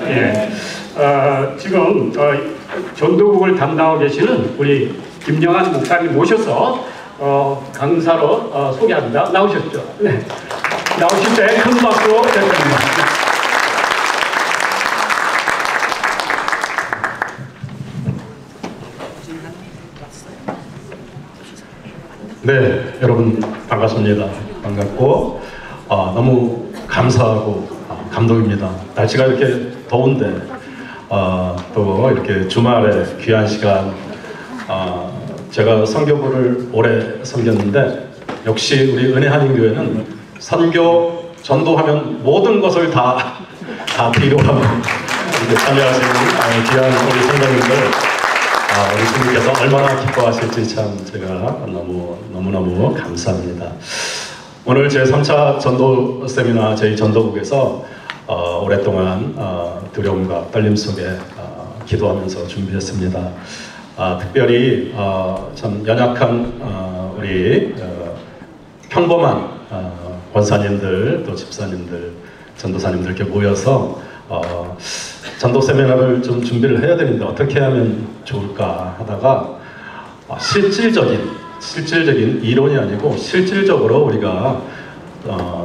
예. 지금 전도국을 담당하고 계시는 우리 김영환 목사님 모셔서 강사로 소개합니다. 나오셨죠? 네. 나오실 때 큰 박수 부탁드립니다. 네, 여러분 반갑습니다. 반갑고 너무 감사하고 감동입니다. 날씨가 이렇게 더운데 또 이렇게 주말에 귀한 시간 제가 선교부를 오래 섬겼는데 역시 우리 은혜한인교회는 선교, 전도하면 모든 것을 다 필요하고 이렇게 참여하시는 귀한 우리 성도님들 우리 주님께서 얼마나 기뻐하실지 참 제가 너무너무 감사합니다. 오늘 제 3차 전도 세미나 저희 전도국에서 오랫동안 두려움과 떨림 속에 기도하면서 준비했습니다. 특별히 참 연약한 우리 평범한 권사님들 또 집사님들 전도사님들 이렇게 모여서 전도 세미나를 좀 준비를 해야 되는데 어떻게 하면 좋을까 하다가 실질적인 이론이 아니고 실질적으로 우리가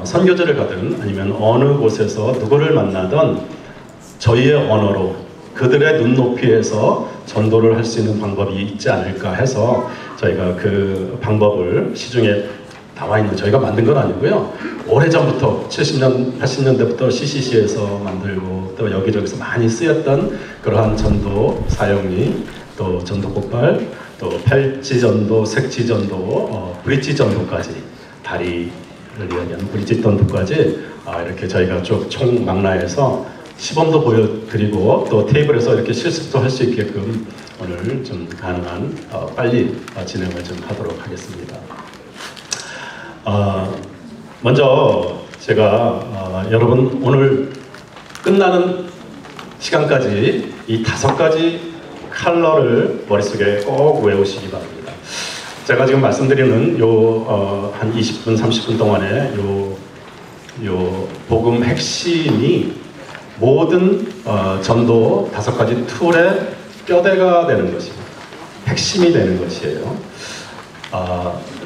선교지를 가든 아니면 어느 곳에서 누구를 만나든 저희의 언어로 그들의 눈높이에서 전도를 할 수 있는 방법이 있지 않을까 해서 저희가 그 방법을 시중에 나와 있는 저희가 만든 건 아니고요. 오래전부터 70년, 80년대부터 CCC에서 만들고 또 여기저기서 많이 쓰였던 그러한 전도 사용리 또 전도 폭발 또 팔찌전도, 색지전도, 브릿지전도까지 다리를 이야기하는 브릿지전도까지 이렇게 저희가 쭉 총망라해서 시범도 보여드리고 또 테이블에서 이렇게 실습도 할 수 있게끔 오늘 좀 가능한 빨리 진행을 좀 하도록 하겠습니다. 먼저 제가 여러분 오늘 끝나는 시간까지 이 5가지 컬러를 머릿속에 꼭 외우시기 바랍니다. 제가 지금 말씀드리는 한 20분, 30분 동안에 요 복음 핵심이 모든 전도 5가지 툴의 뼈대가 되는 것입니다. 핵심이 되는 것이에요.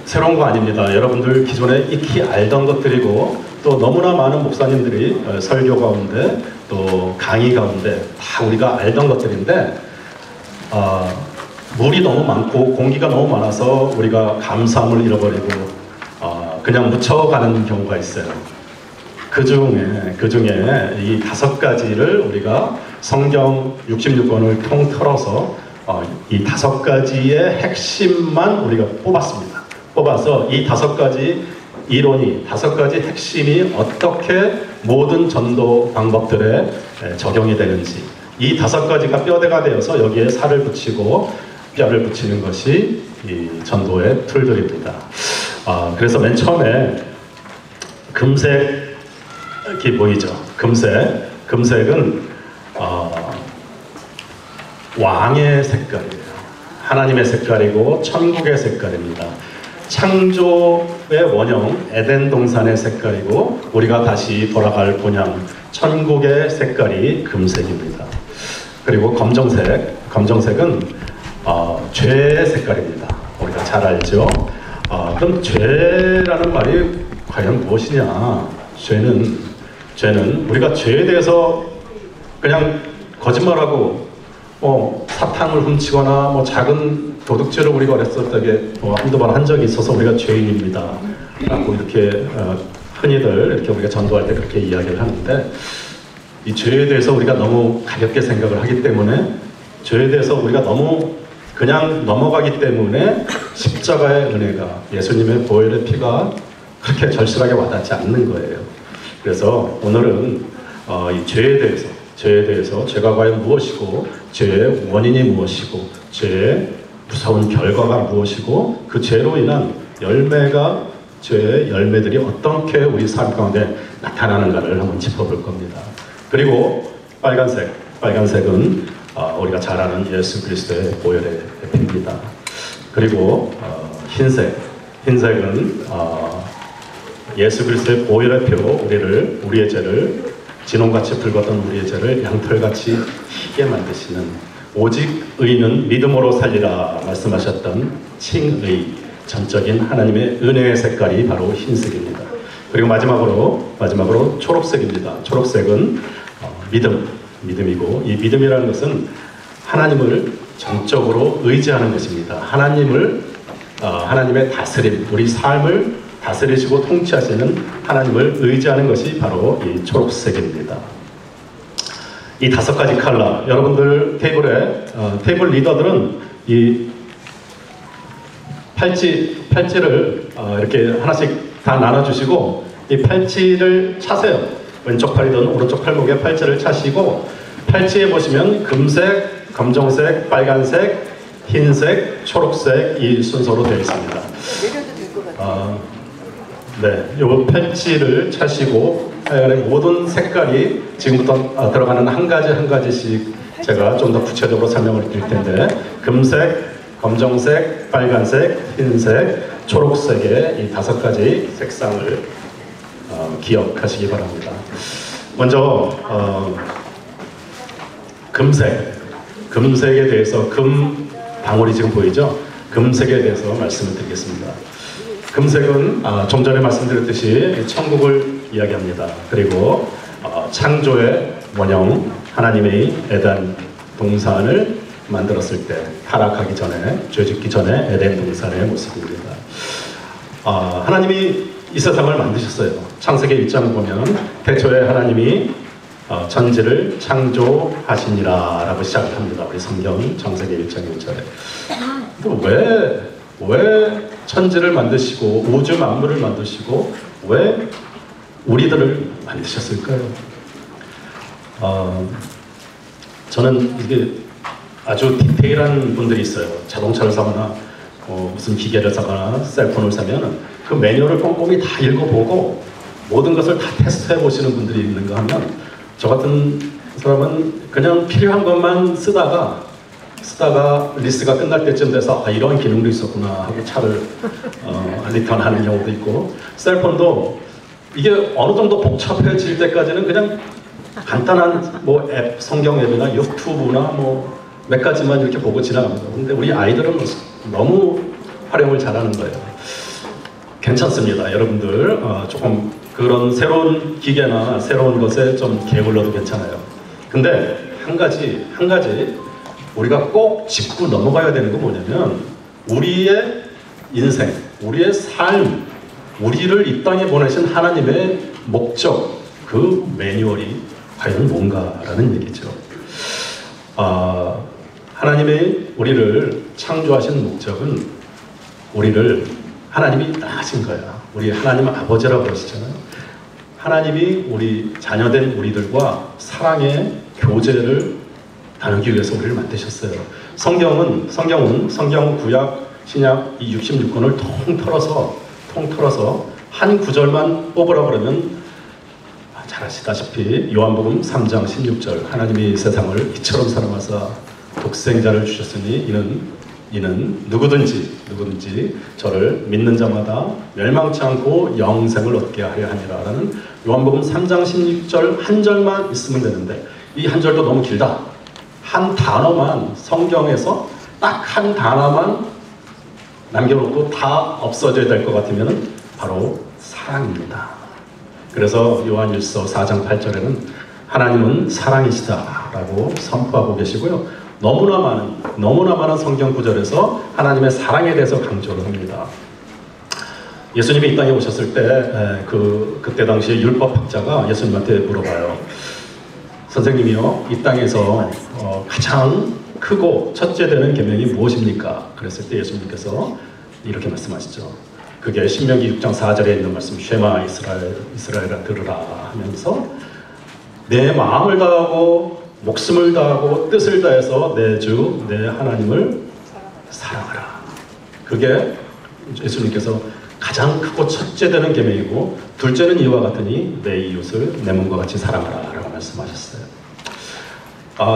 새로운 거 아닙니다. 여러분들 기존에 익히 알던 것들이고 또 너무나 많은 목사님들이 설교 가운데 또 강의 가운데 다 우리가 알던 것들인데 물이 너무 많고 공기가 너무 많아서 우리가 감사함을 잃어버리고 그냥 묻혀가는 경우가 있어요. 그 중에 이 5가지를 우리가 성경 66권을 통틀어서 이 5가지의 핵심만 우리가 뽑아서 이 5가지 이론이 5가지 핵심이 어떻게 모든 전도 방법들에 적용이 되는지 이 5가지가 뼈대가 되어서 여기에 살을 붙이고 뼈를 붙이는 것이 이 전도의 툴들입니다. 그래서 맨 처음에 금색이 보이죠? 금색은 왕의 색깔이에요. 하나님의 색깔이고 천국의 색깔입니다. 창조의 원형 에덴 동산의 색깔이고 우리가 다시 돌아갈 본향 천국의 색깔이 금색입니다. 그리고 검정색은 죄의 색깔입니다. 우리가 잘 알죠? 그럼 죄라는 말이 과연 무엇이냐? 죄는 우리가 죄에 대해서 그냥 거짓말하고 사탕을 훔치거나 작은 도둑질을 우리가 어렸을 때 한두 번 한 적이 있어서 우리가 죄인입니다 라고 이렇게 흔히들 이렇게 우리가 전도할 때 그렇게 이야기를 하는데 이 죄에 대해서 우리가 너무 가볍게 생각을 하기 때문에 죄에 대해서 우리가 너무 그냥 넘어가기 때문에 십자가의 은혜가 예수님의 보혈의 피가 그렇게 절실하게 와닿지 않는 거예요. 그래서 오늘은 이 죄에 대해서 죄가 과연 무엇이고 죄의 원인이 무엇이고 죄의 무서운 결과가 무엇이고 그 죄로 인한 죄의 열매들이 어떻게 우리 삶 가운데 나타나는가를 한번 짚어볼 겁니다. 그리고 빨간색은 우리가 잘 아는 예수 그리스도의 보혈의 피입니다. 그리고 흰색은 예수 그리스도의 보혈의 피로 우리의 죄를 진홍같이 붉었던 우리의 죄를 양털같이 희게 만드시는, 오직 의는 믿음으로 살리라 말씀하셨던 칭의, 전적인 하나님의 은혜의 색깔이 바로 흰색입니다. 그리고 마지막으로 초록색입니다. 초록색은 믿음이고, 이 믿음이라는 것은 하나님을 정적으로 의지하는 것입니다. 하나님의 다스림, 우리 삶을 다스리시고 통치하시는 하나님을 의지하는 것이 바로 이 초록색입니다. 이 5가지 컬러, 여러분들 테이블 리더들은 이 팔찌를 이렇게 하나씩 다 나눠주시고, 이 팔찌를 차세요. 왼쪽 팔이든 오른쪽 팔목에 팔찌를 차시고, 팔찌에 보시면 금색, 검정색, 빨간색, 흰색, 초록색, 이 순서로 되어 있습니다. 내려도 될 것 같아요. 네, 요 팔찌를 차시고 하여간에 모든 색깔이 지금부터 들어가는 한 가지씩 제가 좀 더 구체적으로 설명을 드릴 텐데, 금색, 검정색, 빨간색, 흰색, 초록색의 이 5가지 색상을 기억하시기 바랍니다. 먼저 금색에 대해서, 금 방울이 지금 보이죠? 금색에 대해서 말씀을 드리겠습니다. 금색은 좀 전에 말씀드렸듯이 천국을 이야기합니다. 그리고 창조의 원형, 하나님의 에덴 동산을 만들었을 때, 타락하기 전에, 죄짓기 전에 에덴 동산의 모습입니다. 하나님이 이 세상을 만드셨어요. 창세기 1장 보면 태초에 하나님이 천지를 창조하시니라 라고 시작합니다. 우리 성경 창세기 1장 1절에. 왜 천지를 만드시고 우주 만물을 만드시고 왜 우리들을 만드셨을까요? 저는 이게 아주 디테일한 분들이 있어요. 자동차를 사거나 무슨 기계를 사거나 셀폰을 사면 그 매뉴얼을 꼼꼼히 다 읽어보고 모든 것을 다 테스트해 보시는 분들이 있는가 하면, 저 같은 사람은 그냥 필요한 것만 쓰다가 리스트가 끝날 때쯤 돼서 이런 기능도 있었구나 하고 차를 리턴하는 경우도 있고, 셀폰도 이게 어느 정도 복잡해질 때까지는 그냥 간단한 앱, 성경 앱이나 유튜브나 몇 가지만 이렇게 보고 지나갑니다. 근데 우리 아이들은 너무 활용을 잘하는 거예요. 괜찮습니다. 여러분들 조금 그런 새로운 기계나 새로운 것에 좀 게을러도 괜찮아요. 근데 한 가지 우리가 꼭 짚고 넘어가야 되는 건 뭐냐면, 우리의 인생, 우리의 삶, 우리를 이 땅에 보내신 하나님의 목적, 그 매뉴얼이 과연 뭔가라는 얘기죠. 하나님의 우리를 창조하신 목적은 하나님이 낳으신 거야. 우리 하나님 아버지라고 그러시잖아요. 하나님이 우리 자녀된 우리들과 사랑의 교제를 나누기 위해서 우리를 만드셨어요. 성경 구약, 신약 이 66권을 통틀어서 한 구절만 뽑으라 그러면 잘 아시다시피 요한복음 3장 16절, 하나님이 세상을 이처럼 사랑하사 독생자를 주셨으니 이는 누구든지 저를 믿는 자마다 멸망치 않고 영생을 얻게 하려 하니라 라는 요한복음 3장 16절 한 절만 있으면 되는데, 이 한 절도 너무 길다. 한 단어만, 성경에서 딱 한 단어만 남겨놓고 다 없어져야 될 것 같으면 바로 사랑입니다. 그래서 요한일서 4장 8절에는 하나님은 사랑이시다 라고 선포하고 계시고요. 너무나 많은 성경 구절에서 하나님의 사랑에 대해서 강조를 합니다. 예수님이 이 땅에 오셨을 때 그때 당시에 율법학자가 예수님한테 물어봐요. 선생님이요, 이 땅에서 가장 크고 첫째 되는 계명이 무엇입니까? 그랬을 때 예수님께서 이렇게 말씀하시죠. 그게 신명기 6장 4절에 있는 말씀, 쉐마 이스라엘아 들으라 하면서, 내 마음을 다하고 목숨을 다하고 뜻을 다해서 내 주 내 하나님을 사랑하라. 그게 예수님께서 가장 크고 첫째 되는 계명이고, 둘째는 이와 같으니 내 이웃을 내 몸과 같이 사랑하라 라고 말씀하셨어요.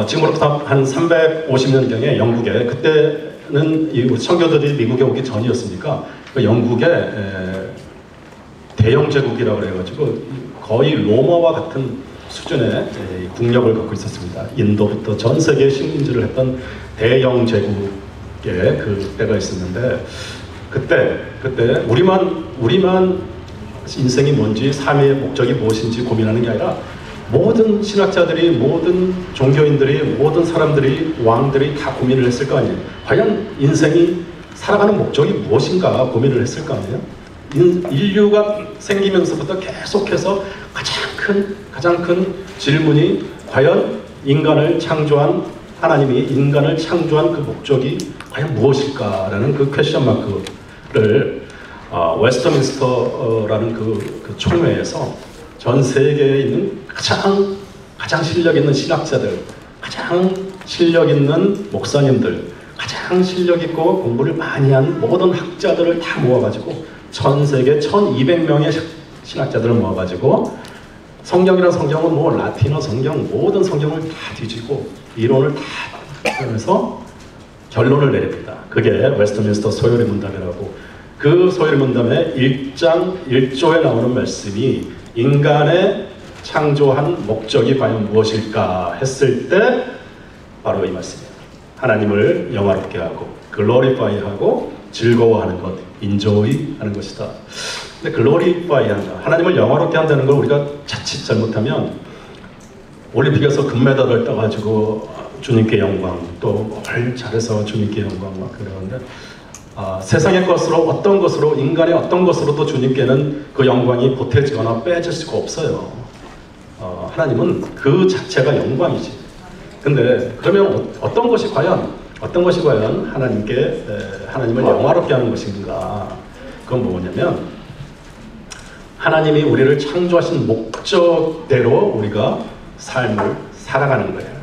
지금으로부터 한 350년경에 영국에, 그때는 이 청교도들이 미국에 오기 전이었으니까 그 영국의 대영 제국이라고 그래가지고 거의 로마와 같은 수준의 국력을 갖고 있었습니다. 인도부터 전 세계 식민지를 했던 대영 제국의 그 때가 있었는데 그때 우리만 인생이 뭔지 삶의 목적이 무엇인지 고민하는 게 아니라 모든 신학자들이, 모든 종교인들이, 모든 사람들이, 왕들이 다 고민을 했을 거 아니에요. 과연 인생이 살아가는 목적이 무엇인가 고민을 했을 거 아니에요. 인류가 생기면서부터 계속해서 가장 큰 질문이 과연 인간을 창조한 하나님이 인간을 창조한 그 목적이 과연 무엇일까라는 그 퀘스천 마크를 웨스트민스터라는 그 총회에서 전 세계에 있는 가장 실력 있는 신학자들, 가장 실력 있는 목사님들, 가장 실력 있고 공부를 많이 한 모든 학자들을 다 모아가지고 전 세계 1200명의 신학자들을 모아가지고 성경이란 성경은 뭐 라틴어 성경 모든 성경을 다 뒤지고 이론을 다 하면서 결론을 내립니다. 그게 웨스트민스터 소요리 문답이라고. 그 소요리 문답의 1장 1조에 나오는 말씀이 인간의 창조한 목적이 과연 무엇일까 했을 때 바로 이 말씀입니다. 하나님을 영화롭게 하고 글로리파이하고 즐거워하는 것, 인조이 하는 것이다. 근데 글로리파이 한다, 하나님을 영화롭게 한다는 걸 우리가 자칫 잘못하면 올림픽에서 금메달을 따가지고 주님께 영광, 또 뭘 잘해서 주님께 영광 막 그러는데 세상의 것으로 어떤 것으로 인간의 어떤 것으로도 주님께는 그 영광이 보태지거나 빼질 수가 없어요. 하나님은 그 자체가 영광이지. 근데 그러면 어떤 것이 과연 하나님께 하나님을 영화롭게 하는 것인가? 그건 뭐냐면 하나님이 우리를 창조하신 목적대로 우리가 삶을 살아가는 거예요.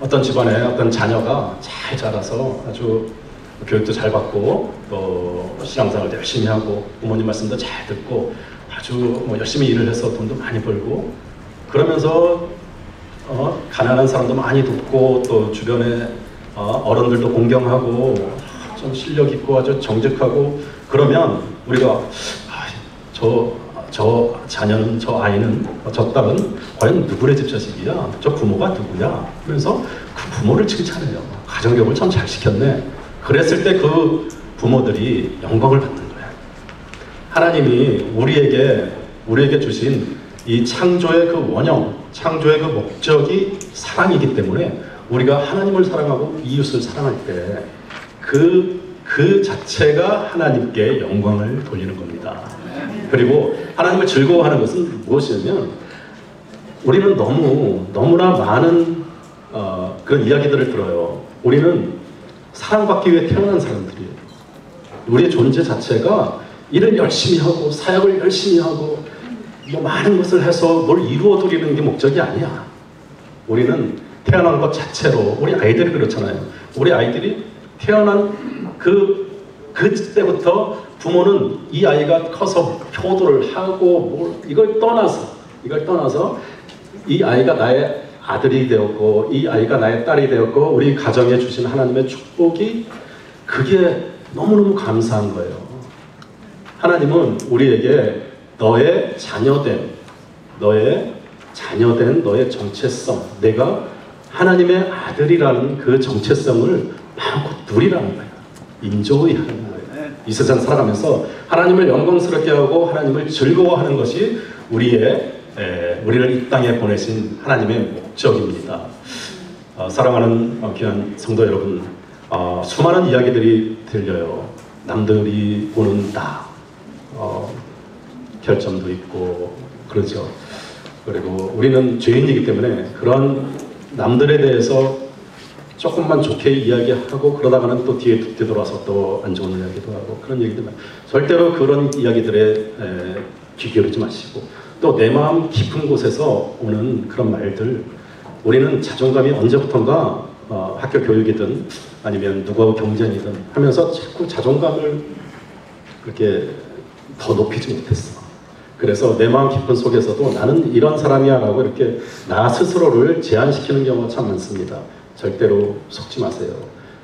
어떤 집안에 어떤 자녀가 잘 자라서 아주 교육도 잘 받고 또 신앙생활도 열심히 하고 부모님 말씀도 잘 듣고 아주 뭐 열심히 일을 해서 돈도 많이 벌고 그러면서 가난한 사람도 많이 돕고 또 주변에 어른들도 공경하고 좀 실력 있고 아주 정직하고 그러면 우리가 저 자녀는, 저 아이는, 저 딸은 과연 누구의 집 자식이야? 저 부모가 누구야? 그래서 그 부모를 칭찬해요. 가정교육을 참 잘 시켰네. 그랬을 때 그 부모들이 영광을 받는 거야. 하나님이 우리에게 주신 이 창조의 그 원형, 창조의 그 목적이 사랑이기 때문에 우리가 하나님을 사랑하고 이웃을 사랑할 때 그 자체가 하나님께 영광을 돌리는 겁니다. 그리고 하나님을 즐거워하는 것은 무엇이냐면 우리는 너무나 많은 그런 이야기들을 들어요. 우리는 사랑받기 위해 태어난 사람들이에요. 우리의 존재 자체가 일을 열심히 하고 사역을 열심히 하고 뭐 많은 것을 해서 뭘 이루어 드리는 게 목적이 아니야. 우리는 태어난 것 자체로 우리 아이들이 그렇잖아요. 우리 아이들이 태어난 그때부터 부모는 이 아이가 커서 효도를 하고 이걸 떠나서 이 아이가 나의 아들이 되었고 이 아이가 나의 딸이 되었고 우리 가정에 주신 하나님의 축복이 그게 너무너무 감사한 거예요. 하나님은 우리에게 너의 자녀된 너의 정체성, 내가 하나님의 아들이라는 그 정체성을 마음껏 누리라는 거예요. 인조이 하는 거예요. 이 세상 살아가면서 하나님을 영광스럽게 하고 하나님을 즐거워하는 것이 우리를 이 땅에 보내신 하나님의 목적입니다. 사랑하는 귀한 성도 여러분, 수많은 이야기들이 들려요. 남들이 보는 나, 결점도 있고 그렇죠. 그리고 우리는 죄인이기 때문에 그런 남들에 대해서 조금만 좋게 이야기하고 그러다가는 또 뒤돌아서 또 안 좋은 이야기도 하고 그런 얘기들 절대로 그런 이야기들에 귀 기울이지 마시고 또 내 마음 깊은 곳에서 오는 그런 말들 우리는 자존감이 언제부턴가 학교 교육이든 아니면 누구하고 경쟁이든 하면서 자꾸 자존감을 그렇게 더 높이지 못했어. 그래서 내 마음 깊은 속에서도 나는 이런 사람이야 라고 이렇게 나 스스로를 제한시키는 경우가 참 많습니다. 절대로 속지 마세요.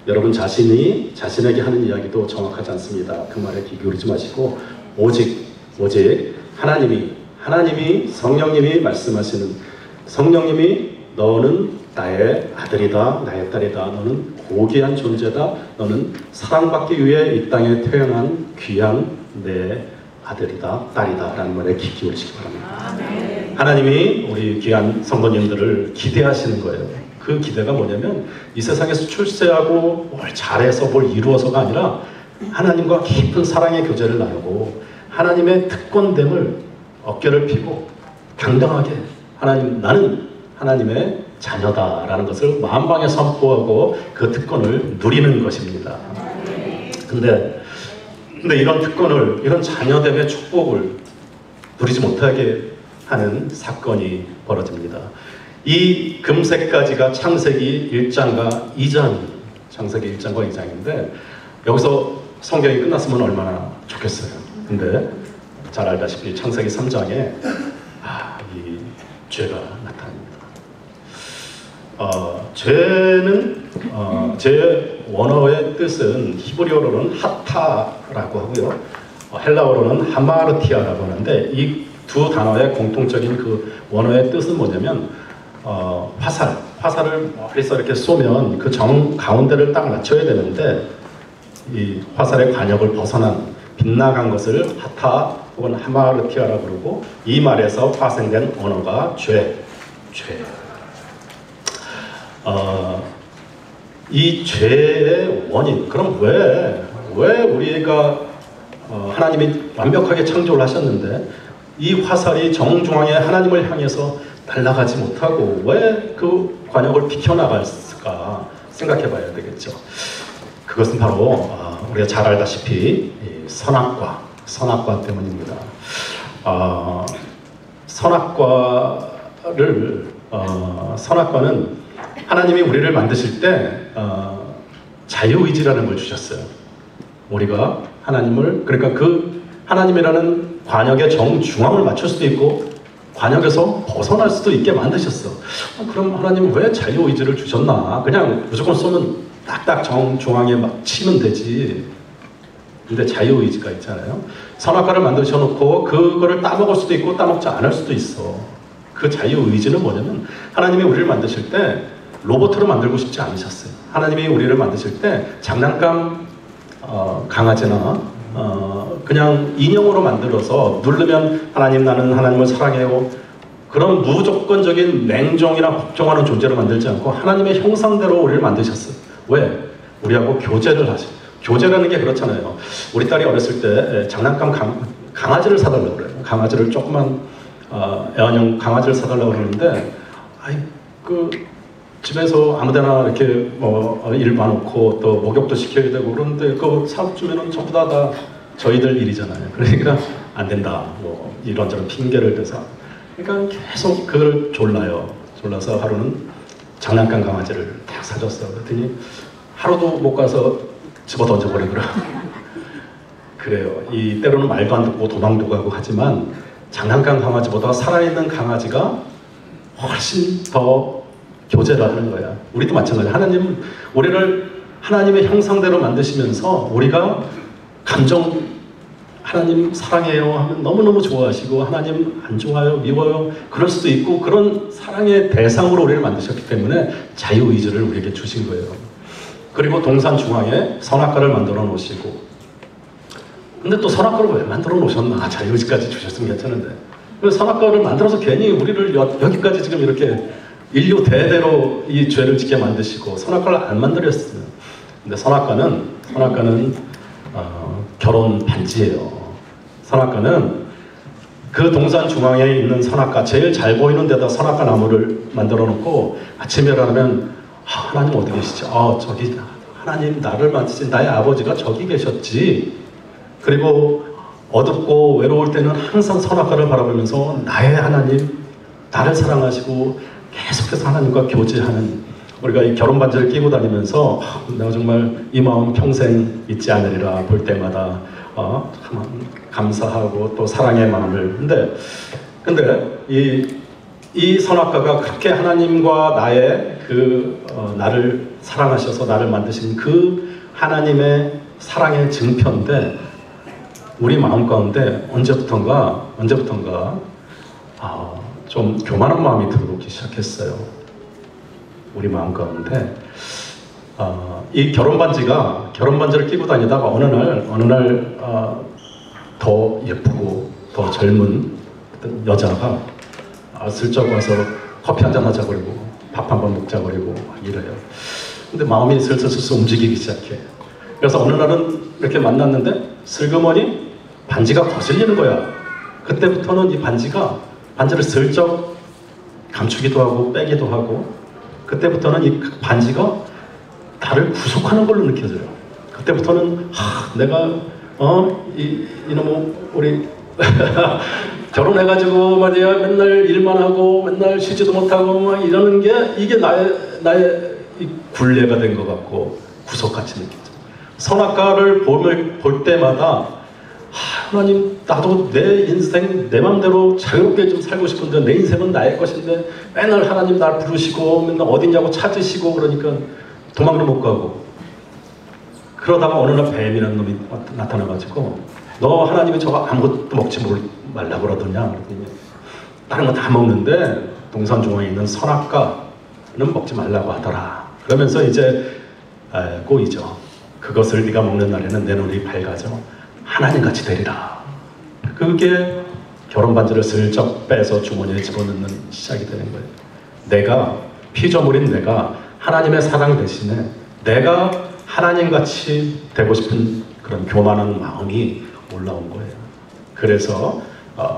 여러분 자신이 자신에게 하는 이야기도 정확하지 않습니다. 그 말에 귀 기울이지 마시고 오직 하나님이 성령님이 말씀하시는 성령님이 너는 나의 아들이다, 나의 딸이다. 너는 고귀한 존재다. 너는 사랑받기 위해 이 땅에 태어난 귀한 내 아들이다, 딸이다 라는 말에 귀 기울이시기 바랍니다. 하나님이 우리 귀한 성도님들을 기대하시는 거예요. 그 기대가 뭐냐면 이 세상에서 출세하고 뭘 잘해서 뭘 이루어서가 아니라 하나님과 깊은 사랑의 교제를 나누고 하나님의 특권됨을 어깨를 펴고 당당하게 하나님, 나는 하나님의 자녀다라는 것을 만방에 선포하고 그 특권을 누리는 것입니다. 근데 이런 특권을, 이런 자녀됨의 축복을 누리지 못하게 하는 사건이 벌어집니다. 이 금색가지가 창세기 1장과 2장, 창세기 1장과 2장인데 여기서 성경이 끝났으면 얼마나 좋겠어요. 근데 잘 알다시피 창세기 3장에 이 죄가 나타납니다. 죄는 제 원어의 뜻은 히브리어로는 하타라고 하고요. 헬라어로는 하마르티아라고 하는데 이 두 단어의 공통적인 그 원어의 뜻은 뭐냐면 화살을 멀리서 이렇게 쏘면 그 정 가운데를 딱 맞춰야 되는데 이 화살의 관역을 벗어난 빗나간 것을 하타 혹은 하마르티아라고 그러고 이 말에서 파생된 언어가 죄. 이 죄의 원인, 그럼 왜 우리가 하나님이 완벽하게 창조를 하셨는데 이 화살이 정중앙에 하나님을 향해서 날아가지 못하고 왜 그 관역을 비켜나갔을까 생각해 봐야 되겠죠. 그것은 바로 우리가 잘 알다시피 선악과 때문입니다. 선악과는 하나님이 우리를 만드실 때 자유의지라는 걸 주셨어요. 우리가 하나님을, 그러니까 그 하나님이라는 관역의 정중앙을 맞출 수도 있고 관역에서 벗어날 수도 있게 만드셨어. 그럼 하나님은 왜 자유의지를 주셨나? 그냥 무조건 쏘면 딱딱 정중앙에 막 치면 되지. 근데 자유의지가 있잖아요. 선악과를 만드셔놓고 그거를 따먹을 수도 있고 따먹지 않을 수도 있어. 그 자유의지는 뭐냐면 하나님이 우리를 만드실 때 로봇으로 만들고 싶지 않으셨어요. 하나님이 우리를 만드실 때 장난감 강아지나 그냥 인형으로 만들어서 누르면 하나님, 나는 하나님을 사랑해요, 그런 무조건적인 맹종이나 복종하는 존재로 만들지 않고 하나님의 형상대로 우리를 만드셨어요. 왜? 우리하고 교제를 하시고. 교제라는 게 그렇잖아요. 우리 딸이 어렸을 때 장난감 강아지를 사달라고 그래요. 강아지를 조그만 애완용 강아지를 사달라고 그러는데 집에서 아무데나 이렇게 일 봐놓고 또 목욕도 시켜야 되고 그런데 그거 사주면은 전부 다 저희들 일이잖아요. 그러니까 안 된다, 이런저런 핑계를 대서. 그러니까 계속 그걸 졸라서 하루는 장난감 강아지를 딱 사줬어. 그랬더니 하루도 못 가서 집어 던져버리더라. 그래요. 이 때로는 말도 안 듣고 도망도 가고 하지만 장난감 강아지보다 살아있는 강아지가 훨씬 더 교제를 하는 거야. 우리도 마찬가지야. 하나님은 우리를 하나님의 형상대로 만드시면서 우리가 하나님 사랑해요 하면 너무너무 좋아하시고 하나님 안 좋아요, 미워요, 그럴 수도 있고 그런 사랑의 대상으로 우리를 만드셨기 때문에 자유의지를 우리에게 주신 거예요. 그리고 동산 중앙에 선악과를 만들어 놓으시고, 근데 또 선악과를 왜 만들어 놓으셨나? 자유의지까지 주셨으면 괜찮은데 선악과를 만들어서 괜히 우리를 여기까지 지금 이렇게 인류 대대로 이 죄를 짓게 만드시고 선악과를 안 만들었어요. 근데 선악과는 결혼 반지예요. 선악과는 그 동산 중앙에 있는 선악과, 제일 잘 보이는 데다 선악과 나무를 만들어 놓고 아침에 일어나면 하나님 어디 계시지? 저기 하나님, 나를 만드신 나의 아버지가 저기 계셨지. 그리고 어둡고 외로울 때는 항상 선악과를 바라보면서 나의 하나님, 나를 사랑하시고 계속해서 하나님과 교제하는, 우리가 이 결혼 반지를 끼고 다니면서 내가 정말 이 마음 평생 잊지 않으리라, 볼 때마다 감사하고 또 사랑의 마음을. 근데 이 선악과가 그렇게 하나님과 나의 나를 사랑하셔서 나를 만드신 그 하나님의 사랑의 증표인데, 우리 마음 가운데 언제부턴가 좀 교만한 마음이 들어오기 시작했어요. 우리 마음 가운데 이 결혼 반지를 끼고 다니다가 어느 날 더 예쁘고 더 젊은 어떤 여자가 슬쩍 와서 커피 한잔 하자 그러고 밥 한번 먹자 그러고 이래요. 근데 마음이 슬슬 움직이기 시작해. 그래서 어느 날은 이렇게 만났는데 슬그머니 반지가 거슬리는 거야. 그때부터는 이 반지를 슬쩍 감추기도 하고 빼기도 하고, 그때부터는 이 반지가 나를 구속하는 걸로 느껴져요. 그때부터는 내가 이놈의 우리 결혼해가지고 말이야 맨날 일만 하고 맨날 쉬지도 못하고 막 이러는 게 이게 나의 이 굴레가 된 것 같고 구속같이 느껴져. 선악과를 볼 때마다 하나님, 나도 내 인생 내 맘대로 자유롭게 좀 살고 싶은데 내 인생은 나의 것인데 맨날 하나님 날 부르시고 맨날 어디냐고 찾으시고 그러니까 도망도 못 가고, 그러다가 어느 날 뱀이라는 놈이 나타나가지고 너 하나님이 저거 아무것도 먹지 말라고 그러더냐 그랬더니 다른 거 다 먹는데 동산 중앙에 있는 선악과는 먹지 말라고 하더라. 그러면서 이제 꼬이죠. 그것을 네가 먹는 날에는 내 눈이 밝아져 하나님같이 되리라. 그게 결혼 반지를 슬쩍 빼서 주머니에 집어넣는 시작이 되는 거예요. 내가 피조물인 내가 하나님의 사랑 대신에 내가 하나님같이 되고 싶은 그런 교만한 마음이 올라온 거예요. 그래서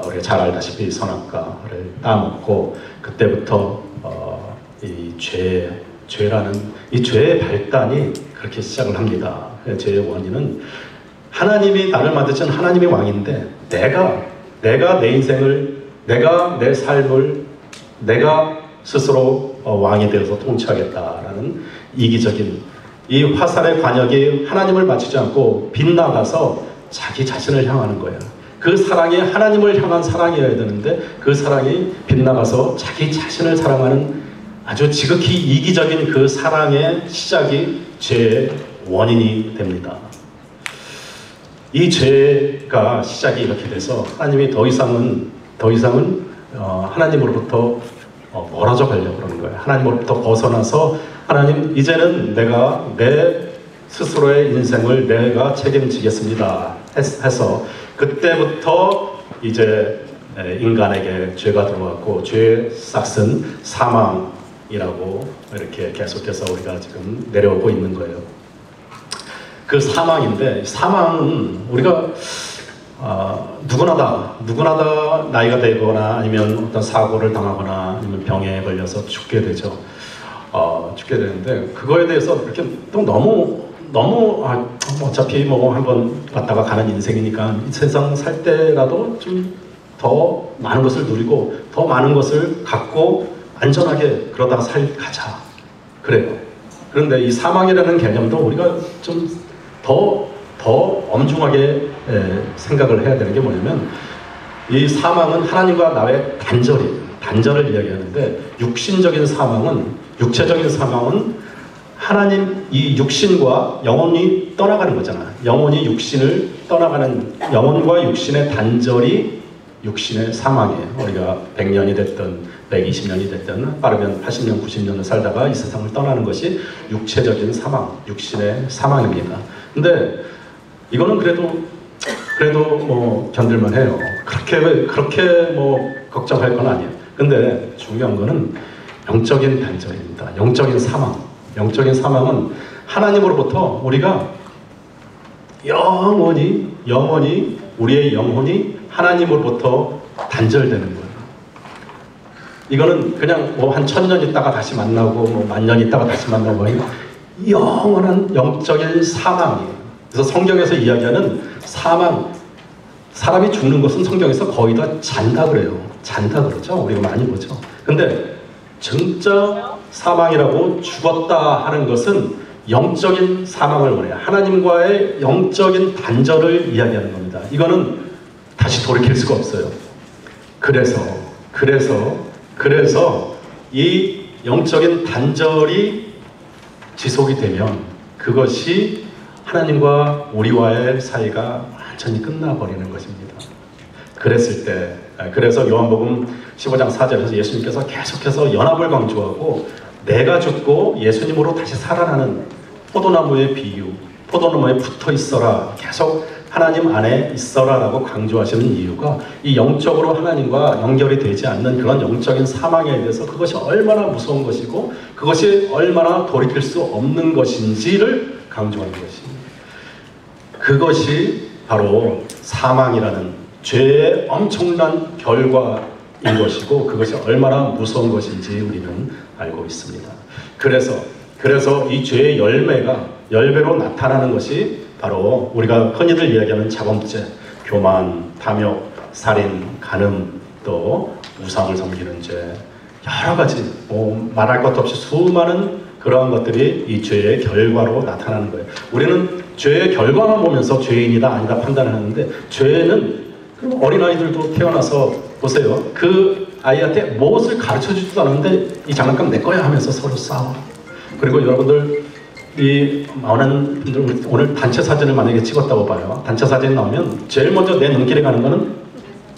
우리가 잘 알다시피 선악과를 따먹고 그때부터 이 죄라는 이 죄의 발단이 그렇게 시작을 합니다. 죄의 원인은 하나님이 나를 만드신 하나님이 왕인데 내가 내 인생을, 내가 내 삶을 내가 스스로 왕이 되어서 통치하겠다라는 이기적인 이 화살의 관역이 하나님을 맞추지 않고 빗나가서 자기 자신을 향하는 거예요. 그 사랑이 하나님을 향한 사랑이어야 되는데 그 사랑이 빗나가서 자기 자신을 사랑하는 아주 지극히 이기적인 그 사랑의 시작이 죄의 원인이 됩니다. 이 죄가 시작이 이렇게 돼서 하나님이 더 이상은 하나님으로부터 멀어져 가려고 그러는 거예요. 하나님으로부터 벗어나서 하나님, 이제는 내가 내 스스로의 인생을 내가 책임지겠습니다 해서 그때부터 이제 인간에게 죄가 들어왔고 죄의 싹은 사망이라고 이렇게 계속해서 우리가 지금 내려오고 있는 거예요. 그 사망인데, 사망은 우리가 누구나 다 나이가 되거나 아니면 어떤 사고를 당하거나 아니면 병에 걸려서 죽게 되죠. 죽게 되는데 그거에 대해서 이렇게 또 너무 어차피 뭐 한번 왔다가 가는 인생이니까 이 세상 살 때라도 좀 더 많은 것을 누리고 더 많은 것을 갖고 안전하게 그러다가 가자 그래요. 그런데 이 사망이라는 개념도 우리가 좀 더 엄중하게 생각을 해야 되는 게 뭐냐면, 이 사망은 하나님과 나의 단절을 이야기하는데, 육체적인 사망은 하나님, 이 육신과 영혼이 떠나가는 거잖아. 영혼이 육신을 떠나가는, 영혼과 육신의 단절이 육신의 사망이에요. 우리가 100년이 됐든 120년이 됐든 빠르면 80년, 90년을 살다가 이 세상을 떠나는 것이 육체적인 사망, 육신의 사망입니다. 근데 이거는 그래도 뭐 견딜만 해요. 그렇게 뭐 걱정할 건 아니에요. 근데 중요한 거는 영적인 단절입니다. 영적인 사망은 하나님으로부터 우리가 영원히 우리의 영혼이 하나님으로부터 단절되는 거예요. 이거는 그냥 뭐 한 1000년 있다가 다시 만나고 뭐 10,000년 있다가 다시 만나고 영원한 영적인 사망이에요. 그래서 성경에서 이야기하는 사람이 죽는 것은 성경에서 거의 다 잔다 그래요. 잔다 그러죠. 우리가 많이 보죠. 근데 진짜 사망이라고 죽었다 하는 것은 영적인 사망을 말해요. 하나님과의 영적인 단절을 이야기하는 겁니다. 이거는 다시 돌이킬 수가 없어요. 그래서 이 영적인 단절이 지속이 되면 그것이 하나님과 우리와의 사이가 완전히 끝나버리는 것입니다. 그랬을 때, 그래서 요한복음 15장 4절에서 예수님께서 계속해서 연합을 강조하고 내가 죽고 예수님으로 다시 살아나는 포도나무의 비유, 포도나무에 붙어 있어라, 계속 하나님 안에 있어라 라고 강조하시는 이유가 이 영적으로 하나님과 연결이 되지 않는 그런 영적인 사망에 대해서 그것이 얼마나 무서운 것이고 그것이 얼마나 돌이킬 수 없는 것인지를 강조하는 것입니다. 그것이 바로 사망이라는 죄의 엄청난 결과인 것이고 그것이 얼마나 무서운 것인지 우리는 알고 있습니다. 그래서 이 죄의 열매로 나타나는 것이 바로 우리가 흔히들 이야기하는 자범죄, 교만, 탐욕, 살인, 간음, 또 우상을 섬기는 죄, 여러 가지 말할 것도 없이 수많은 그러한 것들이 이 죄의 결과로 나타나는 거예요. 우리는 죄의 결과만 보면서 죄인이다 아니다 판단하는데 죄는 어린아이들도 태어나서 보세요. 그 아이한테 무엇을 가르쳐주지도 않았는데 이 장난감 내 거야 하면서 서로 싸워. 그리고 여러분들 이 많은 분들 오늘 단체 사진을 만약에 찍었다고 봐요. 단체 사진 나오면 제일 먼저 내 눈길에 가는 거는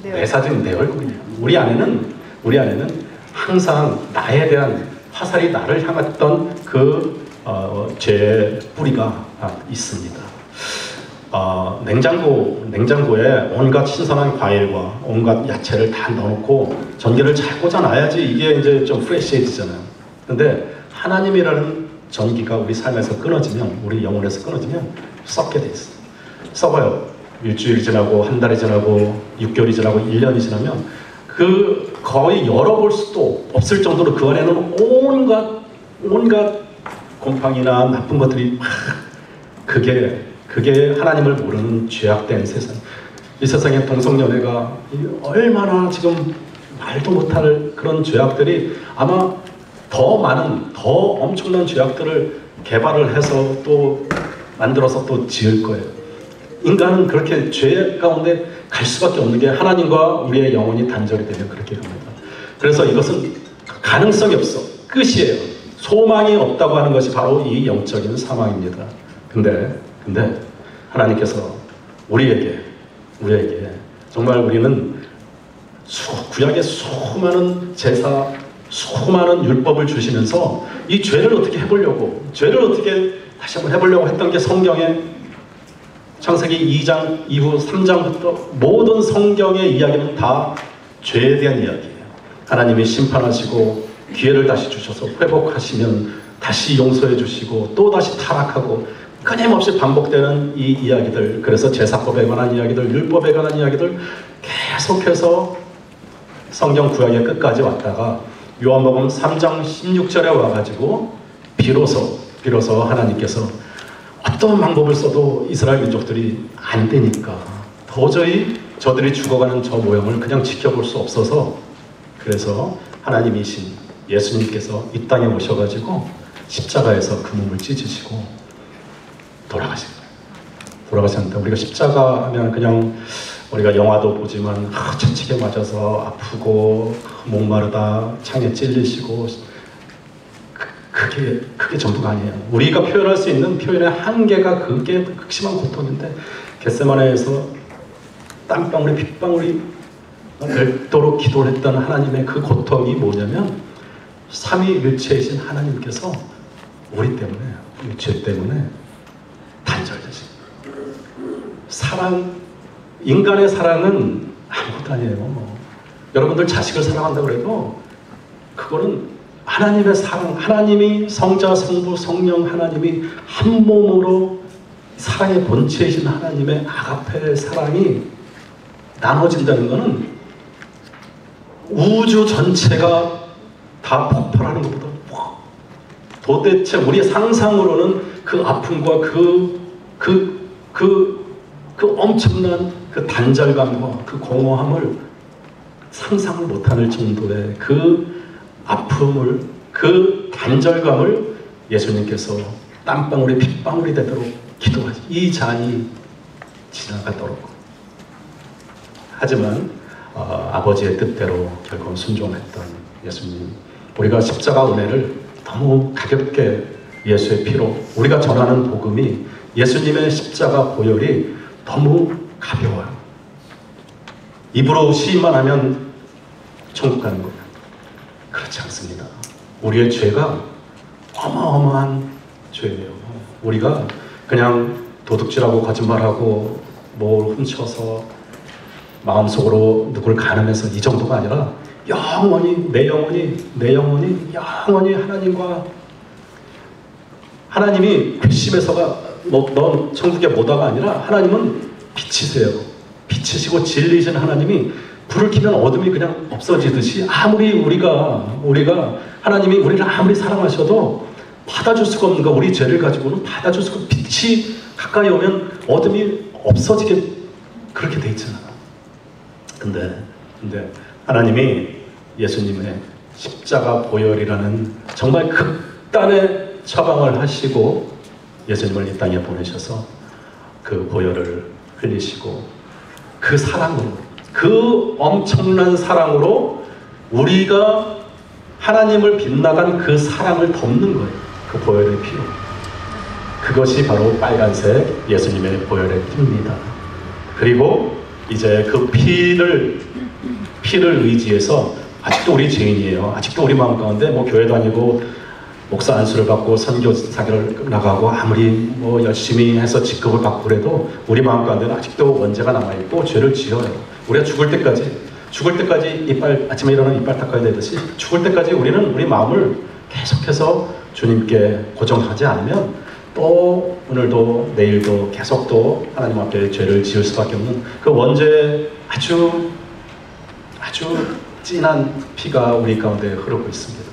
내 사진, 내 얼굴이에요. 우리 안에는 항상 나에 대한 화살이 나를 향했던 그 죄의 뿌리가 있습니다. 냉장고에 온갖 신선한 과일과 온갖 야채를 다 넣어놓고 전기를 잘 꽂아놔야지 이게 이제 좀 프레시해지잖아요. 근데 하나님이라는 전기가 우리 삶에서 끊어지면, 우리 영혼에서 끊어지면 썩게 돼 있어요. 썩어요. 일주일이 지나고 한 달이 지나고 6개월이 지나고 1년이 지나면 그 거의 열어볼 수도 없을 정도로 그 안에는 온갖 곰팡이나 나쁜 것들이 막 그게 하나님을 모르는 죄악된 세상. 이 세상에 동성연애가 얼마나 지금 말도 못할 그런 죄악들이 아마 더 많은, 더 엄청난 죄악들을 개발을 해서 또 만들어서 또 지을 거예요. 인간은 그렇게 죄 가운데 갈 수밖에 없는 게 하나님과 우리의 영혼이 단절이 되면 그렇게 갑니다. 그래서 이것은 가능성이 없어. 끝이에요. 소망이 없다고 하는 것이 바로 이 영적인 사망입니다. 근데 하나님께서 우리에게 정말 우리는 구약의 수많은 제사, 수많은 율법을 주시면서 이 죄를 어떻게 다시 한번 해보려고 했던 게 성경의 창세기 2장 이후 3장부터 모든 성경의 이야기는 다 죄에 대한 이야기예요. 하나님이 심판하시고 기회를 다시 주셔서 회복하시면 다시 용서해 주시고 또 다시 타락하고 끊임없이 반복되는 이 이야기들, 그래서 제사법에 관한 이야기들, 율법에 관한 이야기들 계속해서 성경 구약의 끝까지 왔다가 요한복음 3장 16절에 와가지고 비로소 하나님께서 어떤 방법을 써도 이스라엘 민족들이 안 되니까 도저히 저들이 죽어가는 저 모형을 그냥 지켜볼 수 없어서, 그래서 하나님이신 예수님께서 이 땅에 오셔가지고 십자가에서 그 몸을 찢으시고 돌아가신 거예요. 돌아가셨는데 우리가 십자가 하면 그냥 우리가 영화도 보지만 채찍에 맞아서 아프고 목마르다 창에 찔리시고 그게 전부가 아니에요. 우리가 표현할 수 있는 표현의 한계가 그게 극심한 고통인데 겟세마네에서 땀방울이 핏방울이 별도로 기도를 했던 하나님의 그 고통이 뭐냐면 삼위일체이신 하나님께서 우리 때문에, 우리 죄 때문에 단절되신 사랑, 인간의 사랑은 아무것도 아니에요. 여러분들 자식을 사랑한다고 해도 그거는 하나님의 사랑, 하나님이 성자, 성부, 성령 하나님이 한 몸으로 사랑의 본체이신 하나님의 아가페의 사랑이 나눠진다는 것은 우주 전체가 다 폭발하는 것보다 도대체 우리의 상상으로는 그 아픔과 그 엄청난 그 단절감과 그 공허함을 상상을 못할 정도의 그 아픔을, 그 단절감을 예수님께서 땀방울이 핏방울이 되도록 기도하시, 이 잔이 지나가도록. 하지만 아버지의 뜻대로 결국 순종했던 예수님, 우리가 십자가 은혜를 너무 가볍게 예수의 피로, 우리가 전하는 복음이 예수님의 십자가 보혈이 너무 가벼워요. 입으로 시인만 하면 천국 가는 거예요. 그렇지 않습니다. 우리의 죄가 어마어마한 죄예요. 우리가 그냥 도둑질하고 거짓말하고 뭘 훔쳐서 마음속으로 누굴 가늠해서 이 정도가 아니라 영원히 내 영혼이 영원히 하나님이 괘씸해서가 넌 천국에 못 와가 아니라 하나님은 빛이세요. 빛이시고 진리이신 하나님이 불을 켜면 어둠이 그냥 없어지듯이 아무리 우리가 하나님이 우리를 아무리 사랑하셔도 받아줄 수가 없는 거, 우리 죄를 가지고는 받아줄 수가 없는, 빛이 가까이 오면 어둠이 없어지게 그렇게 돼 있잖아. 근데 하나님이 예수님의 십자가 보혈이라는 정말 극단의 처방을 하시고 예수님을 이 땅에 보내셔서 그 보혈을 흘리시고 그 사랑으로, 그 엄청난 사랑으로 우리가 하나님을 빗나간 그 사랑을 덮는 거예요. 그 보혈의 피로. 그것이 바로 빨간색 예수님의 보혈의 피입니다. 그리고 이제 그 피를 의지해서 아직도 우리 죄인이에요. 아직도 우리 마음 가운데 뭐 교회 다니고 목사 안수를 받고 선교 사역을 나가고 아무리 뭐 열심히 해서 직급을 받고 그래도 우리 마음 가운데는 아직도 원죄가 남아있고 죄를 지어요. 우리가 죽을 때까지 아침에 일어나면 이빨 닦아야 되듯이 죽을 때까지 우리는 우리 마음을 계속해서 주님께 고정하지 않으면 또 오늘도 내일도 계속 또 하나님 앞에 죄를 지을 수밖에 없는 그 원죄의 아주 진한 피가 우리 가운데 흐르고 있습니다.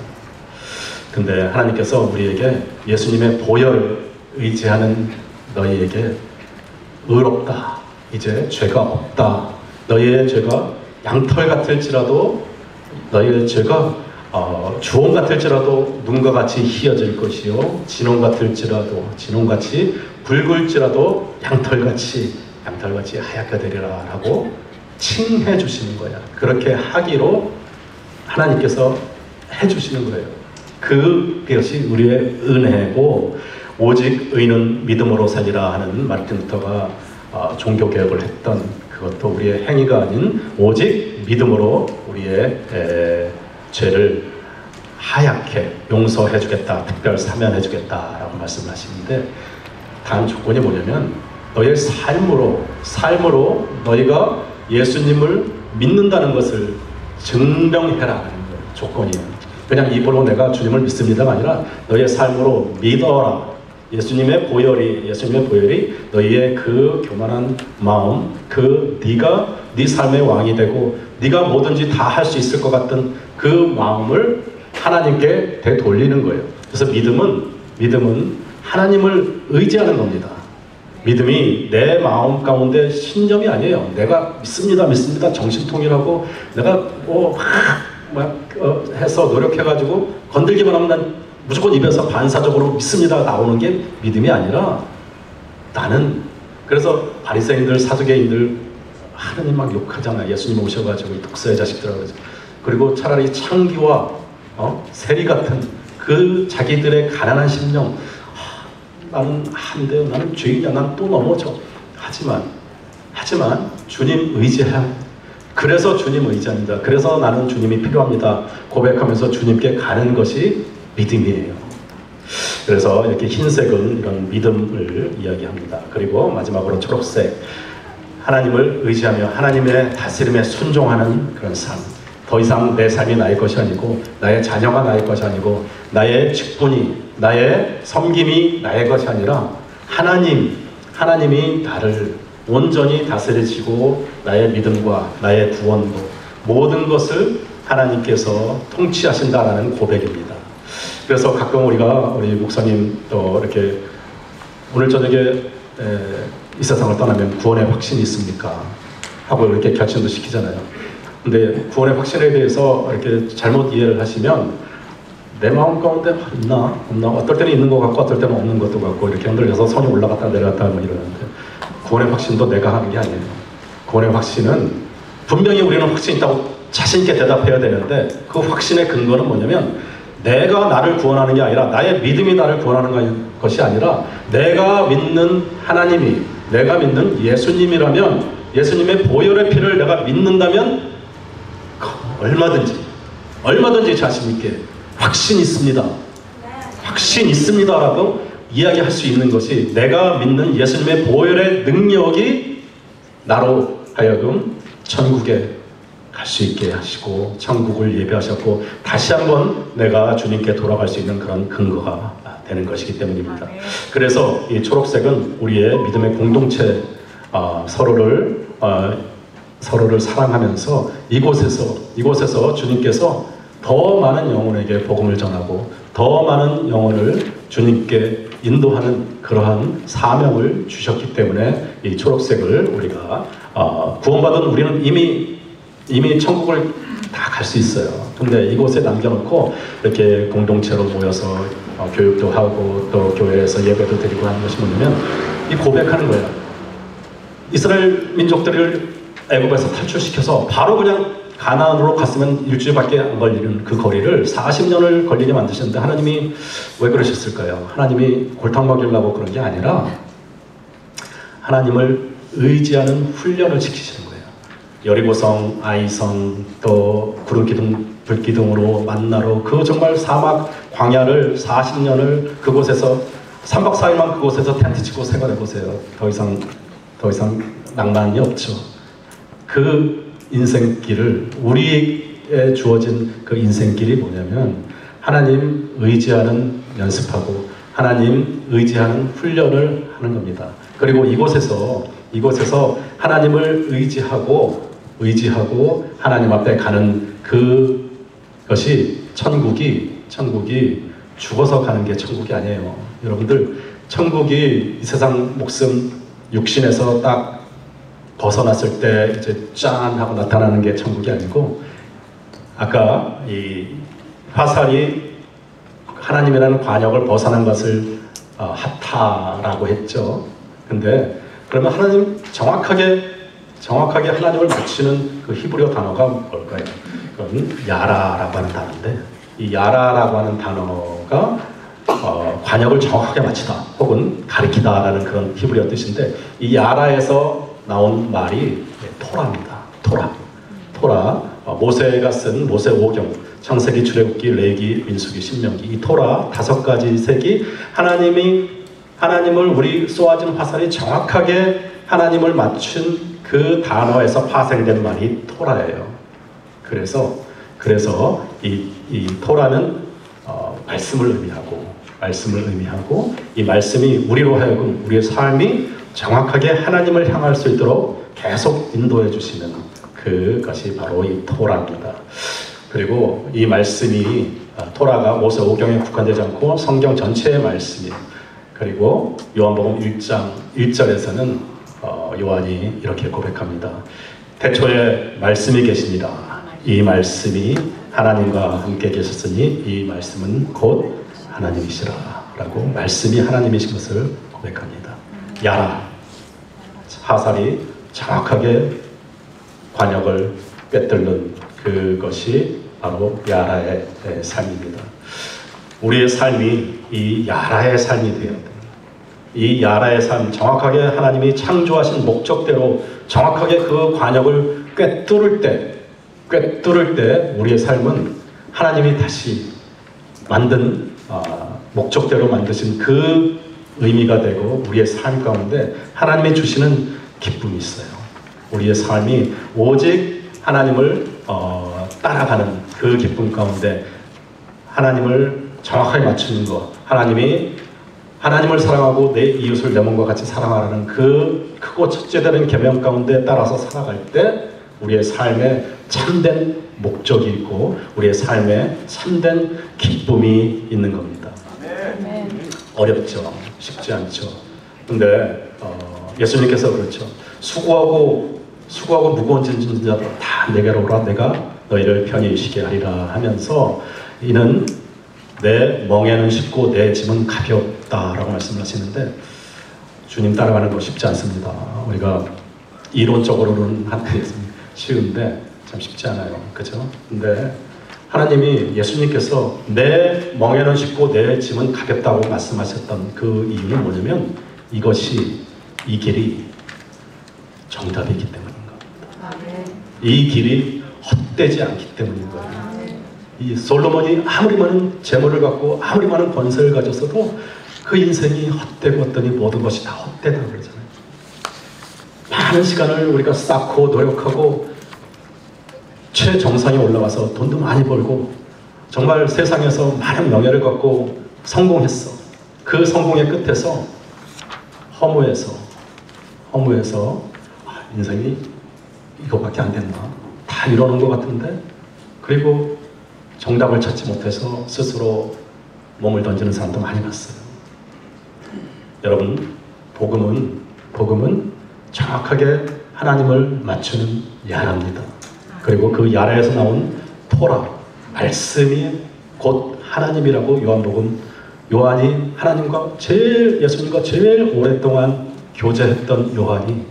근데 하나님께서 우리에게 예수님의 보혈 의지하는 너희에게 의롭다, 이제 죄가 없다, 너희의 죄가 양털 같을지라도 너희의 죄가 주홍 같을지라도 눈과 같이 희어질 것이요 진홍같이 붉을지라도 양털같이 하얗게 되리라 라고 칭해 주시는 거야. 그렇게 하기로 하나님께서 해 주시는 거예요. 그것이 우리의 은혜고, 오직 의인은 믿음으로 살리라 하는 마르틴 루터가 종교개혁을 했던 그것도 우리의 행위가 아닌 오직 믿음으로 우리의 죄를 하얗게 용서해 주겠다, 특별 사면해 주겠다 라고 말씀하시는데, 단 조건이 뭐냐면 너희의 삶으로 너희가 예수님을 믿는다는 것을 증명해라 하는 거예요. 조건이에요. 그냥 입으로 내가 주님을 믿습니다가 아니라 너희의 삶으로 믿어라. 예수님의 보혈이 너희의 그 교만한 마음, 네가 네 삶의 왕이 되고 네가 뭐든지 다 할 수 있을 것 같은 그 마음을 하나님께 되돌리는 거예요. 그래서 믿음은 하나님을 의지하는 겁니다. 믿음이 내 마음 가운데 신념이 아니에요. 내가 믿습니다 정신통일하고 내가 해서 노력해가지고 건들기만 하면 난 무조건 입에서 반사적으로 믿습니다 나오는 게 믿음이 아니라, 나는 그래서 바리새인들 사두개인들 하느님 막 욕하잖아요. 예수님 오셔가지고 이 독사의 자식들하고, 그리고 차라리 창기와 세리 같은 그 자기들의 가난한 심령, 나는 안 돼요, 나는 죄인이야, 난 또 넘어져. 하지만 주님 의지해야, 그래서 주님 의지합니다. 그래서 나는 주님이 필요합니다 고백하면서 주님께 가는 것이 믿음이에요. 그래서 이렇게 흰색은 이런 믿음을 이야기합니다. 그리고 마지막으로 초록색, 하나님을 의지하며 하나님의 다스림에 순종하는 그런 삶. 더 이상 내 삶이 나의 것이 아니고, 나의 자녀가 나의 것이 아니고, 나의 직분이, 나의 섬김이 나의 것이 아니라 하나님이 나를 온전히 다스리시고 나의 믿음과 나의 구원도 모든 것을 하나님께서 통치하신다라는 고백입니다. 그래서 가끔 우리 목사님 또 이렇게 오늘 저녁에 이 세상을 떠나면 구원의 확신이 있습니까? 하고 이렇게 결심도 시키잖아요. 근데 구원의 확신에 대해서 이렇게 잘못 이해를 하시면 내 마음 가운데 있나 없나, 어떨 때는 있는 것 같고 어떨 때는 없는 것도 같고 이렇게 흔들려서 손이 올라갔다 내려갔다 뭐 이러는데, 구원의 확신도 내가 하는 게 아니에요. 구원의 확신은 분명히 우리는 확신이 있다고 자신 있게 대답해야 되는데, 그 확신의 근거는 뭐냐면 내가 나를 구원하는 게 아니라, 나의 믿음이 나를 구원하는 것이 아니라, 내가 믿는 하나님이, 내가 믿는 예수님이라면 예수님의 보혈의 피를 내가 믿는다면 얼마든지 자신 있게 확신 있습니다. 확신 있습니다라고 이야기할 수 있는 것이 내가 믿는 예수님의 보혈의 능력이 나로 하여금 천국에 갈 수 있게 하시고 천국을 예배하셨고 다시 한번 내가 주님께 돌아갈 수 있는 그런 근거가 되는 것이기 때문입니다. 그래서 이 초록색은 우리의 믿음의 공동체, 서로를 사랑하면서 이곳에서 주님께서 더 많은 영혼에게 복음을 전하고 더 많은 영혼을 주님께 인도하는 그러한 사명을 주셨기 때문에 이 초록색을 우리가 구원받은 우리는 이미 천국을 다 갈 수 있어요. 근데 이곳에 남겨놓고 이렇게 공동체로 모여서 교육도 하고 또 교회에서 예배도 드리고 하는 것이 뭐냐면 이 고백하는 거예요. 이스라엘 민족들을 애굽에서 탈출시켜서 바로 그냥 가나안으로 갔으면 일주일밖에 안 걸리는 그 거리를 40년을 걸리게 만드셨는데 하나님이 왜 그러셨을까요? 하나님이 골탕 먹이려고 그런 게 아니라 하나님을 의지하는 훈련을 시키시는 거예요. 여리고성, 아이성, 또 구름기둥, 불기둥으로 만나로 그 정말 사막 광야를 40년을 그곳에서 3박 4일만 그곳에서 텐트 치고 생활해보세요. 더 이상 낭만이 없죠. 그 인생길을 우리에게 주어진 그 인생길이 뭐냐면 하나님 의지하는 연습하고 하나님 의지하는 훈련을 하는 겁니다. 그리고 이곳에서 하나님을 의지하고 하나님 앞에 가는 그것이 천국이 죽어서 가는 게 천국이 아니에요. 여러분들 천국이 이 세상 목숨 육신에서 딱 벗어났을 때 이제 짠 하고 나타나는 게 천국이 아니고 아까 이 화살이 하나님이라는 관역을 벗어난 것을 하타라고 했죠. 근데 그러면 하나님 정확하게 하나님을 붙이는 그 히브리어 단어가 뭘까요? 그건 야라라고 하는 단어인데 이 야라라고 하는 단어가 관역을 정확하게 맞추다 혹은 가리키다라는 그런 히브리어 뜻인데 이 야라에서 나온 말이 토라입니다. 토라. 모세가 쓴 모세 5경, 창세기, 출애굽기, 레위기, 민수기, 신명기 이 토라 5가지 색이 하나님을 우리 쏘아진 화살이 정확하게 하나님을 맞춘 그 단어에서 파생된 말이 토라예요. 그래서 이 토라는 말씀을 의미하고 이 말씀이 우리로 하여금 우리의 삶이 정확하게 하나님을 향할 수 있도록 계속 인도해 주시는 그것이 바로 이 토라입니다. 그리고 이 말씀이 토라가 모세 5경에 국한되지 않고 성경 전체의 말씀이에요. 그리고 요한복음 1장 1절에서는 요한이 이렇게 고백합니다. 태초에 말씀이 계십니다. 이 말씀이 하나님과 함께 계셨으니 이 말씀은 곧 하나님이시라 라고 말씀이 하나님이신 것을 고백합니다. 야라, 화살이 정확하게 관역을 꿰뚫는 그것이 바로 야라의 삶입니다. 우리의 삶이 이 야라의 삶이 되어야 됩니다. 이 야라의 삶, 정확하게 하나님이 창조하신 목적대로 정확하게 그 관역을 꿰뚫을 때 우리의 삶은 하나님이 다시 만든 목적대로 만드신 그 의미가 되고 우리의 삶 가운데 하나님이 주시는 기쁨이 있어요. 우리의 삶이 오직 하나님을 따라가는 그 기쁨 가운데 하나님을 정확하게 맞추는 것, 하나님을 사랑하고 내 이웃을 내 몸과 같이 사랑하라는 그 크고 첫째되는 계명 가운데 따라서 살아갈 때 우리의 삶에 참된 목적이 있고 우리의 삶에 참된 기쁨이 있는 겁니다. 어렵죠. 쉽지 않죠. 근데 예수님께서 그렇죠. 수고하고 무거운 짐진 자들 다 내게로 오라 내가 너희를 편히 쉬게 하리라 하면서 이는 내 멍에는 쉽고 내 짐은 가볍다라고 말씀하시는데 주님 따라가는 거 쉽지 않습니다. 우리가 이론적으로는 하는 쉬운데 참 쉽지 않아요. 그죠? 근데 하나님이 예수님께서 내 멍에는 쉽고 내 짐은 가볍다고 말씀하셨던 그 이유는 뭐냐면 이 길이 정답이기 때문인 겁니다. 이 길이 헛되지 않기 때문인 거예요. 이 솔로몬이 아무리 많은 재물을 갖고 아무리 많은 권세를 가졌어도 그 인생이 헛되고 어떠니 모든 것이 다 헛되다고 그러잖아요. 많은 시간을 우리가 쌓고 노력하고 최정상에 올라와서 돈도 많이 벌고 정말 세상에서 많은 명예를 갖고 성공했어. 그 성공의 끝에서 허무해서 인생이 이거밖에 안 됐나? 다 이러는 것 같은데? 그리고 정답을 찾지 못해서 스스로 몸을 던지는 사람도 많이 봤어요. 여러분, 복음은 정확하게 하나님을 맞추는 야라입니다. 그리고 그 야라에서 나온 토라, 말씀이 곧 하나님이라고 요한이 예수님과 제일 오랫동안 교제했던 요한이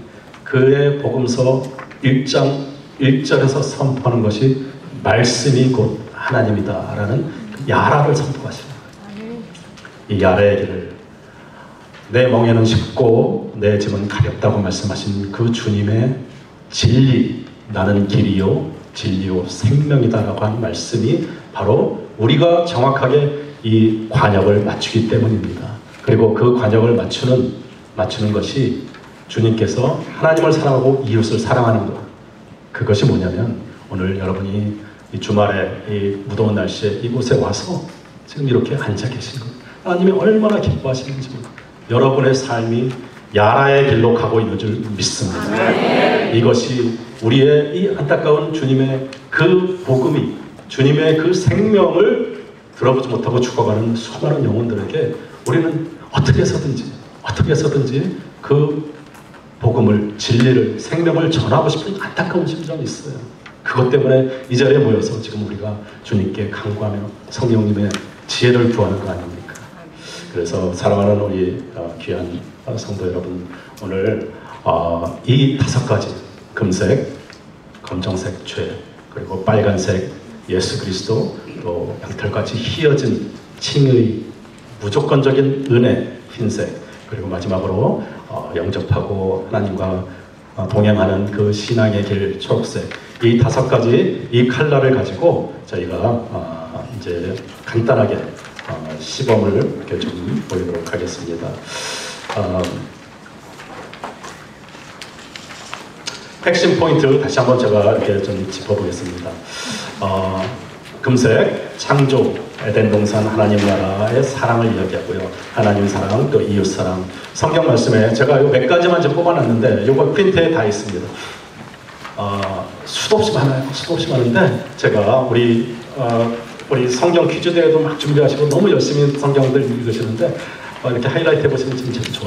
그의 복음서 1장 1절에서 선포하는 것이 말씀이 곧 하나님이다 라는 야라를 선포하십니다. 이 야라의 길을 내 멍에는 쉽고 내 짐은 가볍다고 말씀하신 그 주님의 진리, 나는 길이요 진리요 생명이다 라고 한 말씀이 바로 우리가 정확하게 이 관역을 맞추기 때문입니다. 그리고 그 관역을 맞추는 것이 주님께서 하나님을 사랑하고 이웃을 사랑하는 것. 그것이 뭐냐면 오늘 여러분이 이 주말에 이 무더운 날씨에 이곳에 와서 지금 이렇게 앉아 계신 것. 하나님이 얼마나 기뻐하시는지 여러분의 삶이 야라의 길로 가고 있는 줄 믿습니다. 이것이 우리의 이 안타까운 주님의 그 복음이 주님의 그 생명을 들어보지 못하고 죽어가는 수많은 영혼들에게 우리는 어떻게 해서든지 그 복음을, 진리를, 생명을 전하고 싶은 안타까운 심정이 있어요. 그것 때문에 이 자리에 모여서 지금 우리가 주님께 간구하며 성령님의 지혜를 구하는 거 아닙니까? 그래서 사랑하는 우리 귀한 성도 여러분, 오늘 이 5가지 금색, 검정색 죄, 그리고 빨간색 예수 그리스도, 또 양털같이 희어진 칭의, 무조건적인 은혜 흰색, 그리고 마지막으로 영접하고 하나님과 동행하는 그 신앙의 길 초록색, 이 5가지 이 칼날을 가지고 저희가 이제 간단하게 시범을 이렇게 좀 보이도록 하겠습니다. 핵심 포인트 다시 한번 제가 이렇게 좀 짚어보겠습니다. 금색 창조 에덴 동산 하나님 나라의 사랑을 이야기하고요. 하나님 사랑 또 이웃 사랑. 성경 말씀에 제가 몇 가지만 좀 뽑아놨는데 이거 프린트에 다 있습니다. 수도 없이 많은데 제가 우리 성경 퀴즈 대회도 막 준비하시고 너무 열심히 성경들 읽으시는데 이렇게 하이라이트 해보시면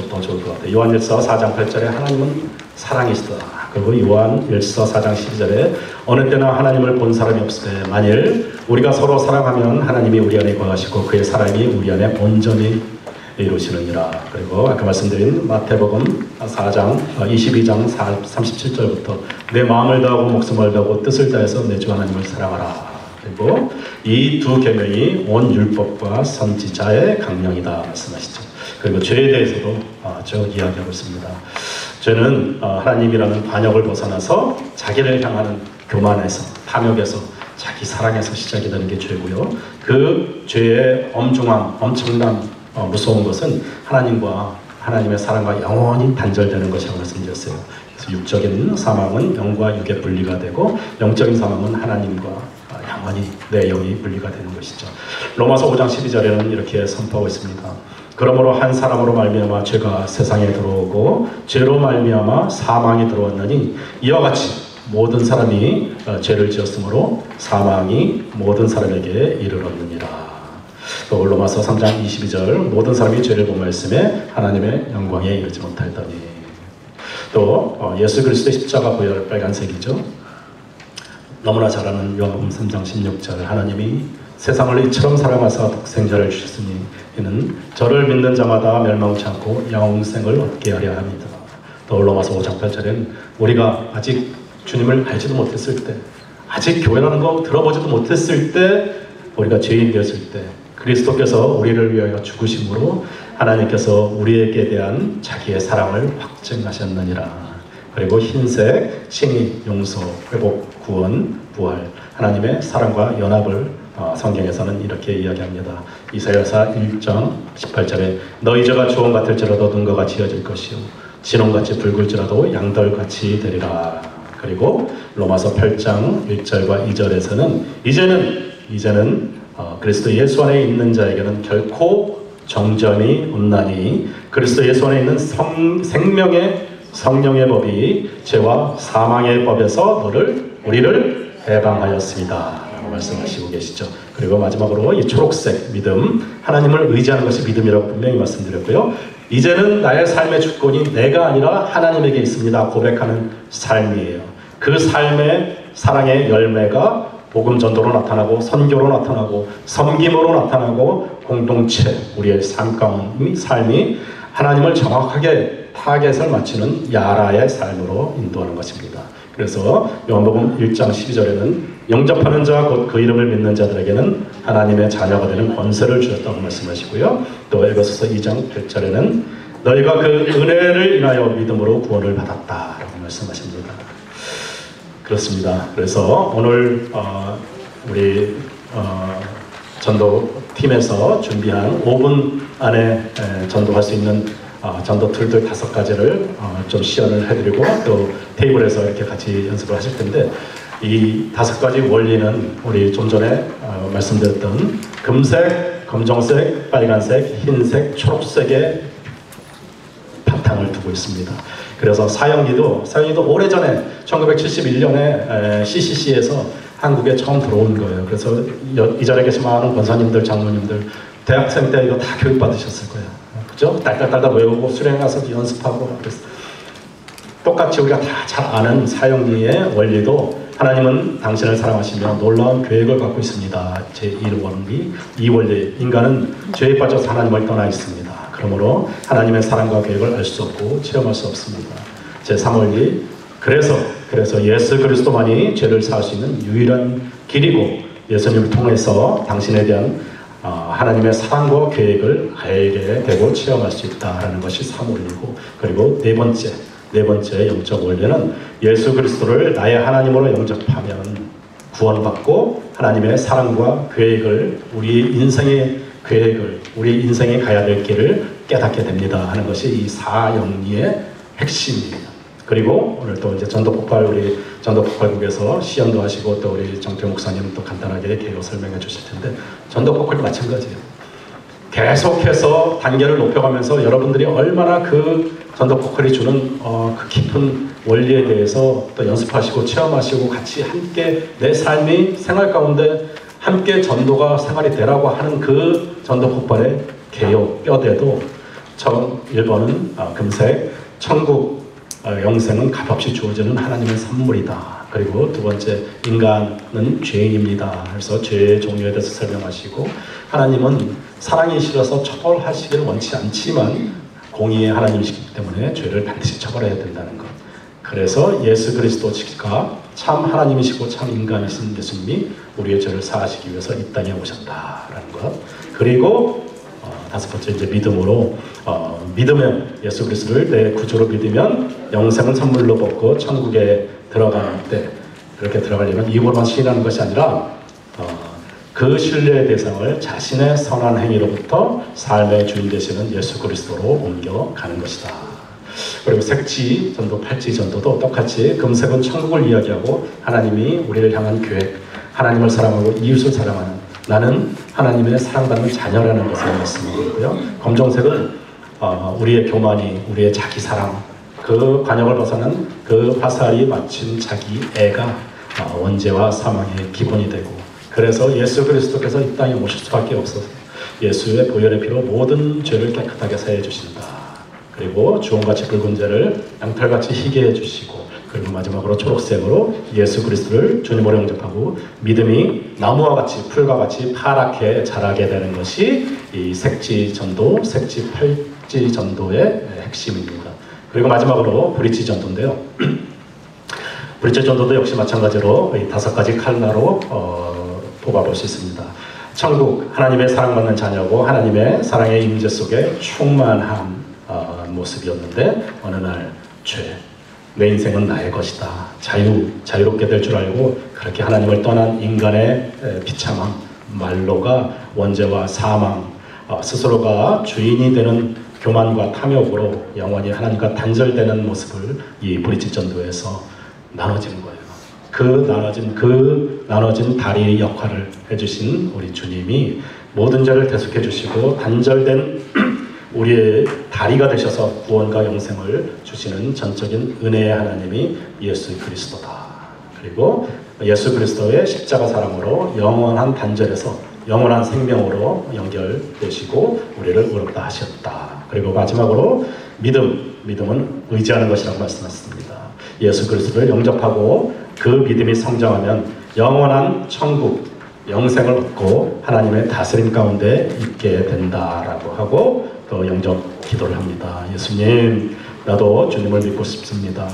더 좋을 것 같아요. 요한일서 4장 8절에 하나님은 사랑이시다. 그리고 요한일서 4장 12절에 어느 때나 하나님을 본 사람이 없을 때 만일 우리가 서로 사랑하면 하나님이 우리 안에 거하시고 그의 사랑이 우리 안에 온전히 이루시느니라. 그리고 아까 말씀드린 마태복음 4장 22장 37절부터 내 마음을 다하고 목숨을 다하고 뜻을 다해서 내 주 하나님을 사랑하라. 그리고 이 두 계명이 온 율법과 선지자의 강령이다 말씀하시죠. 그리고 죄에 대해서도 쭉 이야기하고 있습니다. 죄는 하나님이라는 관역을 벗어나서 자기를 향하는 교만에서, 탐욕에서, 자기 사랑에서 시작이 되는 게 죄고요. 그 죄의 엄중함, 엄청난 무서운 것은 하나님과 하나님의 사랑과 영원히 단절되는 것이라고 말씀드렸어요. 그래서 육적인 사망은 영과 육의 분리가 되고 영적인 사망은 하나님과 영원히 내 영이 분리가 되는 것이죠. 로마서 5장 12절에는 이렇게 선포하고 있습니다. 그러므로 한 사람으로 말미암아 죄가 세상에 들어오고 죄로 말미암아 사망이 들어왔느니 이와 같이 모든 사람이 죄를 지었으므로 사망이 모든 사람에게 이르렀느니라. 또 로마서 3장 22절 모든 사람이 죄를 범하였음에 하나님의 영광에 이르지 못하였더니. 또 예수 그리스도의 십자가 보혈 빨간색이죠. 너무나 잘 아는 요한복음 3장 16절 하나님이 세상을 이처럼 사랑하사 독생자를 주셨으니 이는 저를 믿는 자마다 멸망치 않고 영생을 얻게 하려 합니다. 또 로마서 5장 8절에는 우리가 아직 주님을 알지도 못했을 때, 아직 교회라는 거 들어보지도 못했을 때, 우리가 죄인 되었을 때 그리스도께서 우리를 위하여 죽으심으로 하나님께서 우리에게 대한 자기의 사랑을 확증하셨느니라. 그리고 흰색 칭의, 용서, 회복, 구원, 부활, 하나님의 사랑과 연합을 성경에서는 이렇게 이야기합니다. 이사야서 1장 18절에 너희 저가 주홍 같을지라도 눈과 같이 이어질 것이요 진홍같이 붉을지라도 양털같이 되리라. 그리고 로마서 8장 1절과 2절에서는 이제는 그리스도 예수 안에 있는 자에게는 결코 정점이 없나니 그리스도 예수 안에 있는 생명의 성령의 법이 죄와 사망의 법에서 우리를 해방하였습니다 라고 말씀하시고 계시죠. 그리고 마지막으로 이 초록색 믿음, 하나님을 의지하는 것이 믿음이라고 분명히 말씀드렸고요. 이제는 나의 삶의 주권이 내가 아니라 하나님에게 있습니다 고백하는 삶이에요. 그 삶의 사랑의 열매가 복음 전도로 나타나고 선교로 나타나고 섬김으로 나타나고 공동체 우리의 삶이 하나님을 정확하게 타겟을 맞추는 야라의 삶으로 인도하는 것입니다. 그래서 요한복음 1장 12절에는 영접하는 자 곧 그 이름을 믿는 자들에게는 하나님의 자녀가 되는 권세를 주셨다고 말씀하시고요. 또 에베소서 2장 8절에는 너희가 그 은혜를 인하여 믿음으로 구원을 받았다라고 말씀하십니다. 그렇습니다. 그래서 오늘 우리 전도팀에서 준비한 5분 안에 전도할 수 있는 전도 툴들 5가지를 좀 시연을 해드리고 또 테이블에서 이렇게 같이 연습을 하실 텐데 이 5가지 원리는 우리 좀 전에 말씀드렸던 금색, 검정색, 빨간색, 흰색, 초록색의 바탕을 두고 있습니다. 그래서 사형리도 오래전에 1971년에 CCC에서 한국에 처음 들어온 거예요. 그래서 이 자리에 계신 많은 권사님들, 장로님들 대학생 때 이거 다 교육받으셨을 거예요. 그죠? 딸딸딸 외우고 수련 가서 연습하고 그랬어요. 똑같이 우리가 다 잘 아는 사형리의 원리도 하나님은 당신을 사랑하시며 놀라운 계획을 갖고 있습니다. 제1원리, 2원리 인간은 죄에 빠져서 하나님을 떠나 있습니다. 그러므로 하나님의 사랑과 계획을 알 수 없고 체험할 수 없습니다. 제3원리, 그래서 예수 그리스도만이 죄를 사할 수 있는 유일한 길이고 예수님을 통해서 당신에 대한 하나님의 사랑과 계획을 알게 되고 체험할 수 있다는 것이 3원리고 그리고 네 번째 영적 원리는 예수 그리스도를 나의 하나님으로 영접하면 구원받고 하나님의 사랑과 계획을 우리 인생의 계획을 우리 인생에 가야 될 길을 깨닫게 됩니다 하는 것이 이 사영리의 핵심입니다. 그리고 오늘 또 이제 전도폭발 우리 전도폭발국에서 시연도 하시고 또 우리 정태 목사님 또 간단하게 개요 설명해 주실 텐데 전도폭발도 마찬가지예요. 계속해서 단계를 높여가면서 여러분들이 얼마나 그 전도폭발이 주는 그 깊은 원리에 대해서 또 연습하시고 체험하시고 같이 함께 내 삶이 생활 가운데 함께 전도가 생활이 되라고 하는 그 전도폭발의 개요 뼈대도 1번은 금색 천국 영생은 값없이 주어지는 하나님의 선물이다. 그리고 두 번째 인간은 죄인입니다. 그래서 죄의 종류에 대해서 설명하시고 하나님은 사랑이 싫어서 처벌하시기를 원치 않지만 공의의 하나님이시기 때문에 죄를 반드시 처벌해야 된다는 것. 그래서 예수 그리스도가 참 하나님이시고 참 인간이신 예수님이 우리의 죄를 사하시기 위해서 이 땅에 오셨다라는 것. 그리고 5번째 이제 믿음으로 믿으면 예수 그리스도를 내 구주로 믿으면 영생은 선물로 받고 천국에 들어가는 때 그렇게 들어가려면 입으로만 시인하는 것이 아니라 그 신뢰의 대상을 자신의 선한 행위로부터 삶의 주인 되시는 예수 그리스도로 옮겨가는 것이다. 그리고 색지 전도, 팔지 전도도 똑같이 금색은 천국을 이야기하고 하나님이 우리를 향한 계획, 하나님을 사랑하고 이웃을 사랑하는 나는 하나님의 사랑받는 자녀라는 것을 말씀드리고요. 검정색은 우리의 교만이, 우리의 자기 사랑, 그 관역을 벗어난 그 화살이 맞춘 자기 애가 원죄와 사망의 기본이 되고 그래서 예수 그리스도께서 이 땅에 오실 수밖에 없어서 예수의 보혈의 피로 모든 죄를 깨끗하게 사해 주신다. 그리고 주홍같이 붉은 죄를 양털같이 희게 해주시고 그리고 마지막으로 초록색으로 예수 그리스도를 주님으로 영접하고 믿음이 나무와 같이 풀과 같이 파랗게 자라게 되는 것이 이 색지 전도, 색지 팔지 전도의 핵심입니다. 그리고 마지막으로 브릿지 전도인데요. 브릿지 전도도 역시 마찬가지로 이 5가지 칼라로 뽑아볼 수 있습니다. 천국, 하나님의 사랑받는 자녀고 하나님의 사랑의 임재 속에 충만한 모습이었는데 어느 날 죄, 내 인생은 나의 것이다. 자유롭게 될 줄 알고 그렇게 하나님을 떠난 인간의 비참함, 말로가 원죄와 사망, 스스로가 주인이 되는 교만과 탐욕으로 영원히 하나님과 단절되는 모습을 이 브릿짓 전도에서 나눠지는 거예요. 그 나눠진 다리 역할을 해주신 우리 주님이 모든 죄를 대속해 주시고 단절된 우리의 다리가 되셔서 구원과 영생을 주시는 전적인 은혜의 하나님이 예수 그리스도다. 그리고 예수 그리스도의 십자가 사랑으로 영원한 단절에서 영원한 생명으로 연결되시고 우리를 의롭다 하셨다. 그리고 마지막으로 믿음은 의지하는 것이라고 말씀하셨습니다. 예수 그리스도를 영접하고 그 믿음이 성장하면 영원한 천국, 영생을 얻고 하나님의 다스림 가운데 있게 된다라고 하고 또 영접 기도를 합니다. 예수님, 나도 주님을 믿고 싶습니다.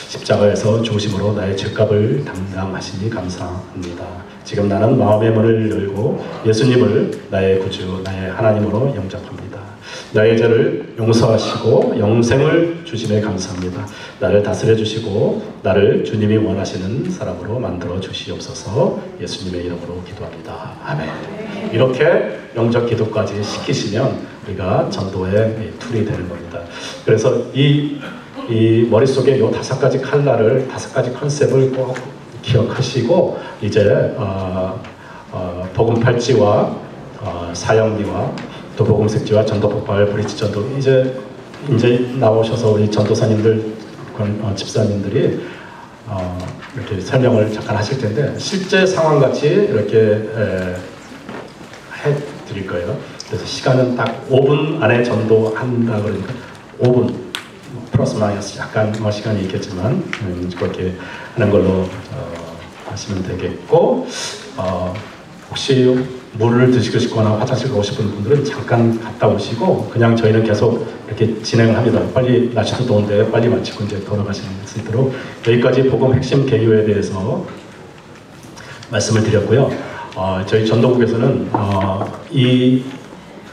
십자가에서 죽으심으로 나의 죄값을 담당하시니 감사합니다. 지금 나는 마음의 문을 열고 예수님을 나의 구주, 나의 하나님으로 영접합니다. 나의 죄를 용서하시고 영생을 주심에 감사합니다. 나를 다스려 주시고 나를 주님이 원하시는 사람으로 만들어 주시옵소서. 예수님의 이름으로 기도합니다. 아멘. 이렇게 영접 기도까지 시키시면 우리가 전도의 툴이 되는 겁니다. 그래서 이 머릿속에 이 5가지 칼날을, 5가지 컨셉을 꼭 기억하시고 이제 복음 팔찌와 사형리와 또 복음색지와 전도 폭발 브릿짓 전도 이제 나오셔서 우리 전도사님들 집사님들이 이렇게 설명을 잠깐 하실 텐데 실제 상황 같이 이렇게 해 드릴 거예요. 그래서 시간은 딱 5분 안에 전도한다 그러니까 5분 플러스 마이너스 약간 시간이 있겠지만 그렇게 하는 걸로 하시면 되겠고 혹시 물을 드시고 싶거나 화장실 가고 싶은 분들은 잠깐 갔다 오시고 그냥 저희는 계속 이렇게 진행을 합니다. 빨리 날씨도 더운데 빨리 마치고 이제 돌아가실 수 있도록 여기까지 복음 핵심 개요에 대해서 말씀을 드렸고요. 저희 전도국에서는 이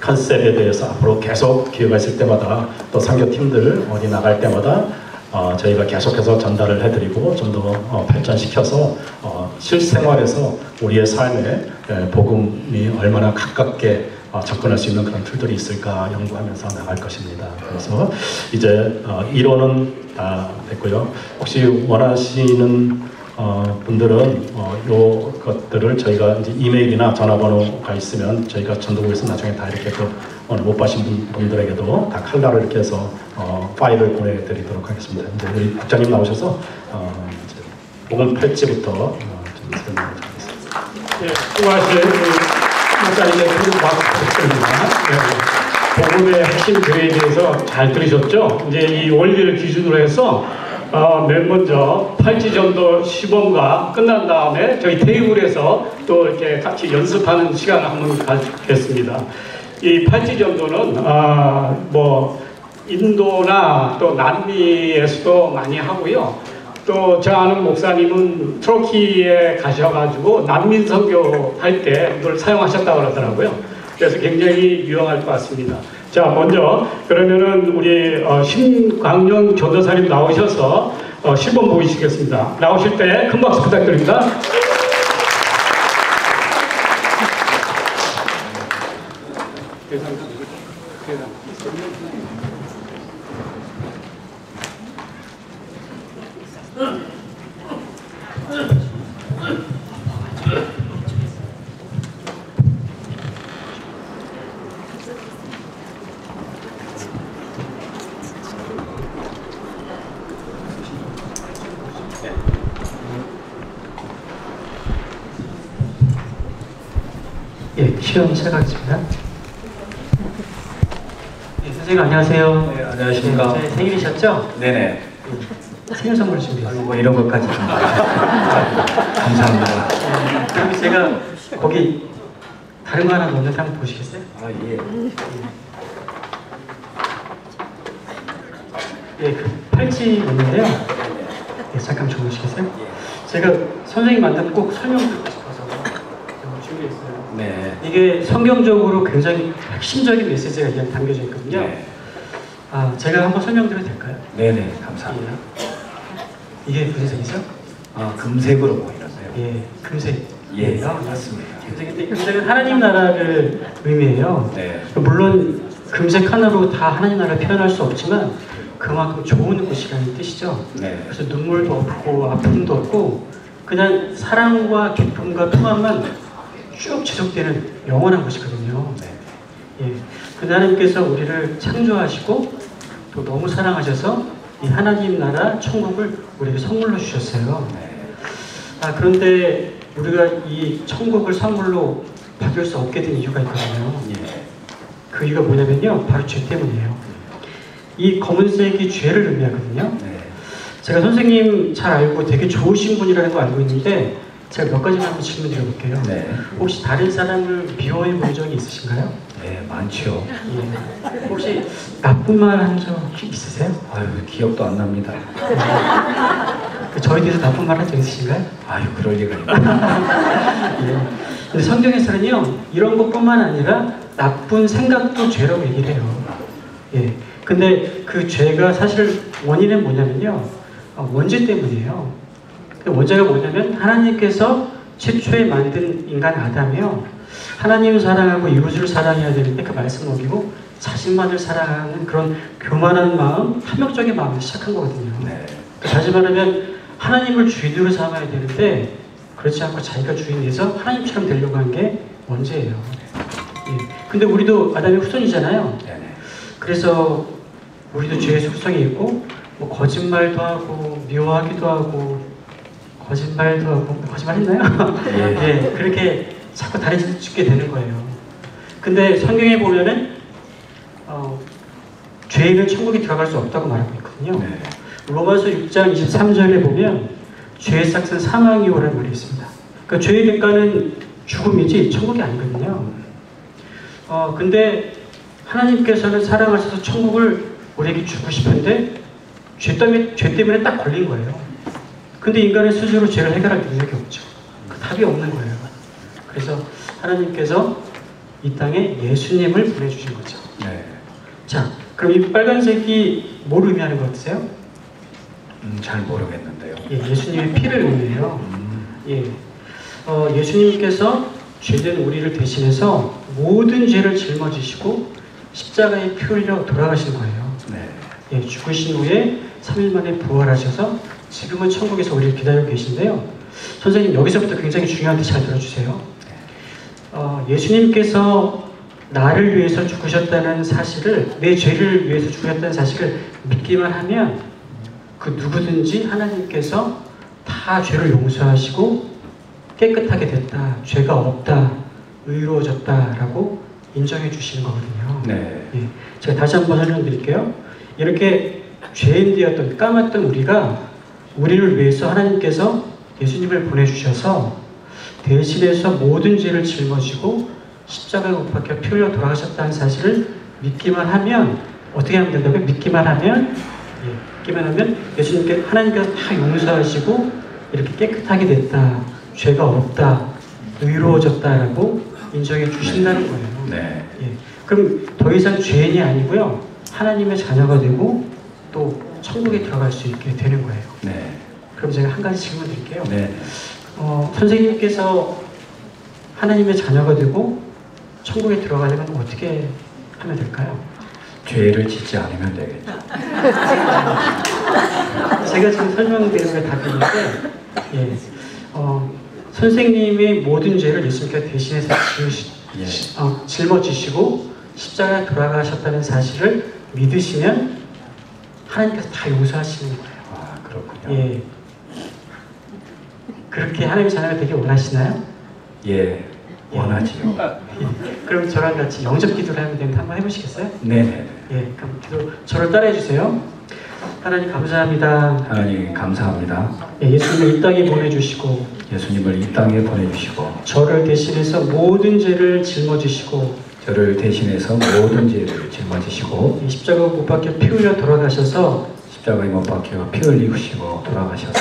컨셉에 대해서 앞으로 계속 기회가 있을 때마다 또 선교팀들 어디 나갈 때마다 저희가 계속해서 전달을 해드리고 좀 더 발전시켜서 실생활에서 우리의 삶에 복음이 얼마나 가깝게 접근할 수 있는 그런 툴들이 있을까 연구하면서 나갈 것입니다. 그래서 이제 이론은 다 됐고요. 혹시 원하시는 분들은 요 것들을 저희가 이제 이메일이나 전화번호가 있으면 저희가 전도국에서 나중에 다 이렇게 또 못 받으신 분들에게도 다 칼날을 이렇게 해서 파일을 보내드리도록 하겠습니다. 이제 우리 국장님 나오셔서 이제 복음 팔찌부터 좀 설명을 드리겠습니다. 네, 수고하신 목사님의 부탁드립니다. 복음의 핵심 교회에 대해서 잘 들으셨죠? 이제 이 원리를 기준으로 해서 맨 먼저 팔찌전도 시범과 끝난 다음에 저희 테이블에서 또 이렇게 같이 연습하는 시간을 한번 갖겠습니다. 이 팔찌전도는 뭐 인도나 또 남미에서도 많이 하고요. 또 저 아는 목사님은 터키에 가셔가지고 난민 선교 할 때 이걸 사용하셨다고 그러더라고요. 그래서 굉장히 유용할 것 같습니다. 자, 먼저 그러면은 우리 신광용 전도사님 나오셔서 시범 보이시겠습니다. 나오실 때 큰 박수 부탁드립니다. 예, 시험 시작하겠습니다. 네, 선생님 안녕하세요. 네, 안녕하십니까. 네, 제 생일이셨죠? 네네. 생일 선물 준비했어요. 뭐 이런 것까지 좀. 감사합니다. 그럼 제가 거기 다른 거 하나 넣는데 한번 보시겠어요? 아, 예. 예, 그 팔찌 있는데요. 네, 잠깐 주무시겠어요? 제가 선생님한테 꼭 설명드리고 싶어서 준비했어요. 네. 이게 성경적으로 굉장히 핵심적인 메시지가 그냥 담겨져 있거든요. 네. 제가 한번 설명드려도 될까요? 네네, 감사합니다. 예. 이게 무슨 색이죠? 금색으로 보이는데요. 예, 금색. 예, 맞습니다. 금색인데 금색은 하나님 나라를 의미해요. 네. 물론 금색 하나로 다 하나님 나라를 표현할 수 없지만 그만큼 좋은 곳이라는 뜻이죠. 네. 그래서 눈물도 없고 아픔도 없고 그냥 사랑과 기쁨과 평안만 쭉 지속되는 영원한 곳이거든요. 네. 예, 그 하나님께서 우리를 창조하시고 또 너무 사랑하셔서 이 하나님 나라 천국을 우리에게 선물로 주셨어요. 네. 그런데 우리가 이 천국을 선물로 받을 수 없게 된 이유가 있거든요. 예. 그 이유가 뭐냐면요, 바로 죄 때문이에요. 이 검은색이 죄를 의미하거든요. 네. 제가 선생님 잘 알고 되게 좋으신 분이라는 거 알고 있는데 제가 몇 가지만 한번 질문 드려볼게요. 네. 혹시 다른 사람을 미워해 본 적이 있으신가요? 네, 많죠. 예. 혹시 나쁜 말 한 적 있으세요? 아유, 기억도 안 납니다. 저에 대해서 나쁜 말 한 적 있으신가요? 아유, 그럴 리가 있나. 예. 근데 성경에서는요, 이런 것뿐만 아니라 나쁜 생각도 죄라고 얘기를 해요. 예. 근데 그 죄가 사실 원인은 뭐냐면요, 원죄 때문이에요. 그 원죄가 뭐냐면 하나님께서 최초에 만든 인간 아담이요, 하나님을 사랑하고 이웃을 사랑해야 되는데 그 말씀 어기고 자신만을 사랑하는 그런 교만한 마음, 탐욕적인 마음을 시작한 거거든요. 네. 다시 말하면 하나님을 주인으로 삼아야 되는데 그렇지 않고 자기가 주인이 돼서 하나님처럼 되려고 한 게 원죄예요. 예. 근데 우리도 아담의 후손이잖아요. 네네. 그래서 우리도 죄의 속성이 있고 뭐 거짓말도 하고 미워하기도 하고 거짓말도 하고 거짓말 했나요? 예, 그렇게 자꾸 다리 찢게 되는 거예요. 근데 성경에 보면은 죄인은 천국에 들어갈 수 없다고 말하고 있거든요. 네. 로마서 6장 23절에 보면 죄의 삭은 사망이오라는 말이 있습니다. 그러니까 죄의 대가는 죽음이지 천국이 아니거든요. 근데 하나님께서는 사랑하셔서 천국을 우리에게 주고 싶은데 죄 때문에 딱 걸린 거예요. 근데 인간은 스스로 죄를 해결할 능력이 없죠. 그 답이 없는 거예요. 그래서 하나님께서 이 땅에 예수님을 보내주신 거죠. 네. 자, 그럼 이 빨간색이 뭘 의미하는 것 같으세요? 잘 모르겠는데요. 예, 예수님의 피를 의미해요. 예, 예수님께서 죄된 우리를 대신해서 모든 죄를 짊어지시고 십자가에 피 흘려 돌아가신 거예요. 네. 예, 죽으신 후에 3일 만에 부활하셔서 지금은 천국에서 우리를 기다리고 계신데요. 선생님, 여기서부터 굉장히 중요한데 잘 들어주세요. 예수님께서 나를 위해서 죽으셨다는 사실을, 내 죄를 위해서 죽으셨다는 사실을 믿기만 하면 그 누구든지 하나님께서 다 죄를 용서하시고 깨끗하게 됐다, 죄가 없다, 의로워졌다라고 인정해 주시는 거거든요. 네. 예, 제가 다시 한번 설명드릴게요. 이렇게 죄인 되었던, 까맣던 우리를 위해서 하나님께서 예수님을 보내주셔서 대신해서 모든 죄를 짊어지고 십자가에 못 박혀 피 흘려 돌아가셨다는 사실을 믿기만 하면, 어떻게 하면 된다고요? 믿기만 하면 예수님께, 하나님께서 다 용서하시고 이렇게 깨끗하게 됐다, 죄가 없다, 의로워졌다라고 인정해 주신다는 거예요. 네. 예. 그럼 더 이상 죄인이 아니고요, 하나님의 자녀가 되고 또 천국에 들어갈 수 있게 되는 거예요. 네. 그럼 제가 한 가지 질문 드릴게요. 네. 선생님께서 하나님의 자녀가 되고 천국에 들어가려면 어떻게 하면 될까요? 죄를 짓지 않으면 되겠죠. 제가 지금 설명드린 게 답인데, 예, 선생님의 모든 죄를 예수님께서 대신해서 짊어지시고 십자가에 돌아가셨다는 사실을 믿으시면 하나님께서 다 용서하시는 거예요. 아, 그렇군요. 예. 그렇게 하나님의 자녀가 되길 원하시나요? 예, 원하지요. 그럼 저랑 같이 영접 기도를 하면 되는데 한번 해보시겠어요? 네네. 예, 그럼 기도 저를 따라해 주세요. 하나님 감사합니다. 하나님 감사합니다. 예, 예수님을 이 땅에 보내주시고 예수님을 이 땅에 보내주시고 저를 대신해서 모든 죄를 짊어지시고 저를 대신해서 모든 죄를 짊어지시고 이 십자가 못 박혀 피 흘려 돌아가셔서 십자가에 못 박혀 피 흘리시고 돌아가셔서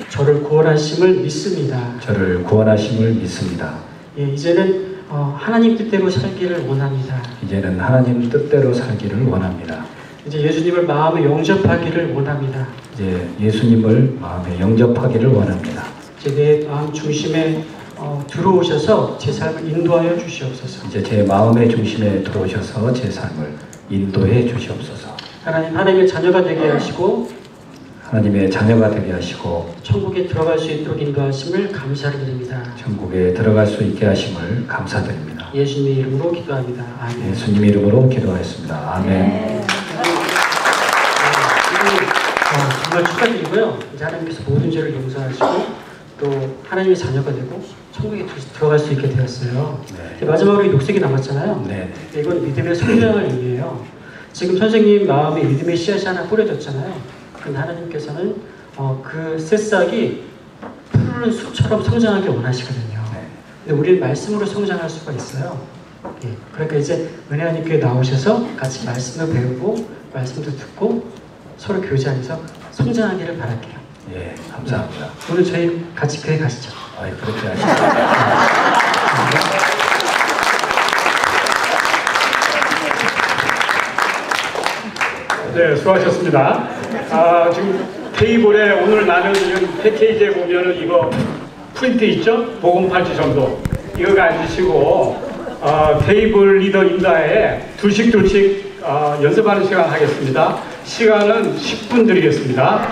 저를 구원하심을 믿습니다. 저를 구원하심을 믿습니다. 예, 이제는 하나님 뜻대로 살기를 원합니다. 이제는 하나님 뜻대로 살기를 원합니다. 이제 예수님을 마음에 영접하기를 원합니다. 이제 예수님을 마음에 영접하기를 원합니다. 이제 내 마음 중심에 들어오셔서 제 삶을 인도하여 주시옵소서. 이제 제 마음의 중심에 들어오셔서 제 삶을 인도해 주시옵소서. 하나님의 자녀가 되게 하시고 하나님의 자녀가 되게 하시고 천국에 들어갈 수 있도록 인도하심을 감사드립니다. 천국에 들어갈 수 있게 하심을 감사드립니다. 예수님의 이름으로 기도합니다. 아멘. 예수님 이름으로 기도하였습니다. 아멘. 정말 축하드리고요. 이제 하나님께서 모든 죄를 용서하시고 또 하나님의 자녀가 되고 천국에 들어갈 수 있게 되었어요. 네. 이제 마지막으로 이 녹색이 남았잖아요. 네. 이건 믿음의 성장을 의미해요. 지금 선생님 마음에 믿음의 씨앗이 하나 뿌려졌잖아요. 근데 하나님께서는 그 새싹이 푸르른 숲처럼 성장하길 원하시거든요. 네. 근데 우리는 말씀으로 성장할 수가 있어요. 예, 그러니까 이제 은혜하님 교회 나오셔서 같이 말씀을 배우고 말씀도 듣고 서로 교제하면서 성장하기를 바랄게요. 예, 감사합니다. 오늘 저희 같이 교회 가시죠. 그렇게 하시죠. 네, 수고하셨습니다. 지금 테이블에 오늘 나누는 패키지에 보면은 이거 프린트 있죠? 복음 팔찌 정도. 이거 가지시고 테이블 리더 인다에 둘씩 연습하는 시간 하겠습니다. 시간은 10분 드리겠습니다.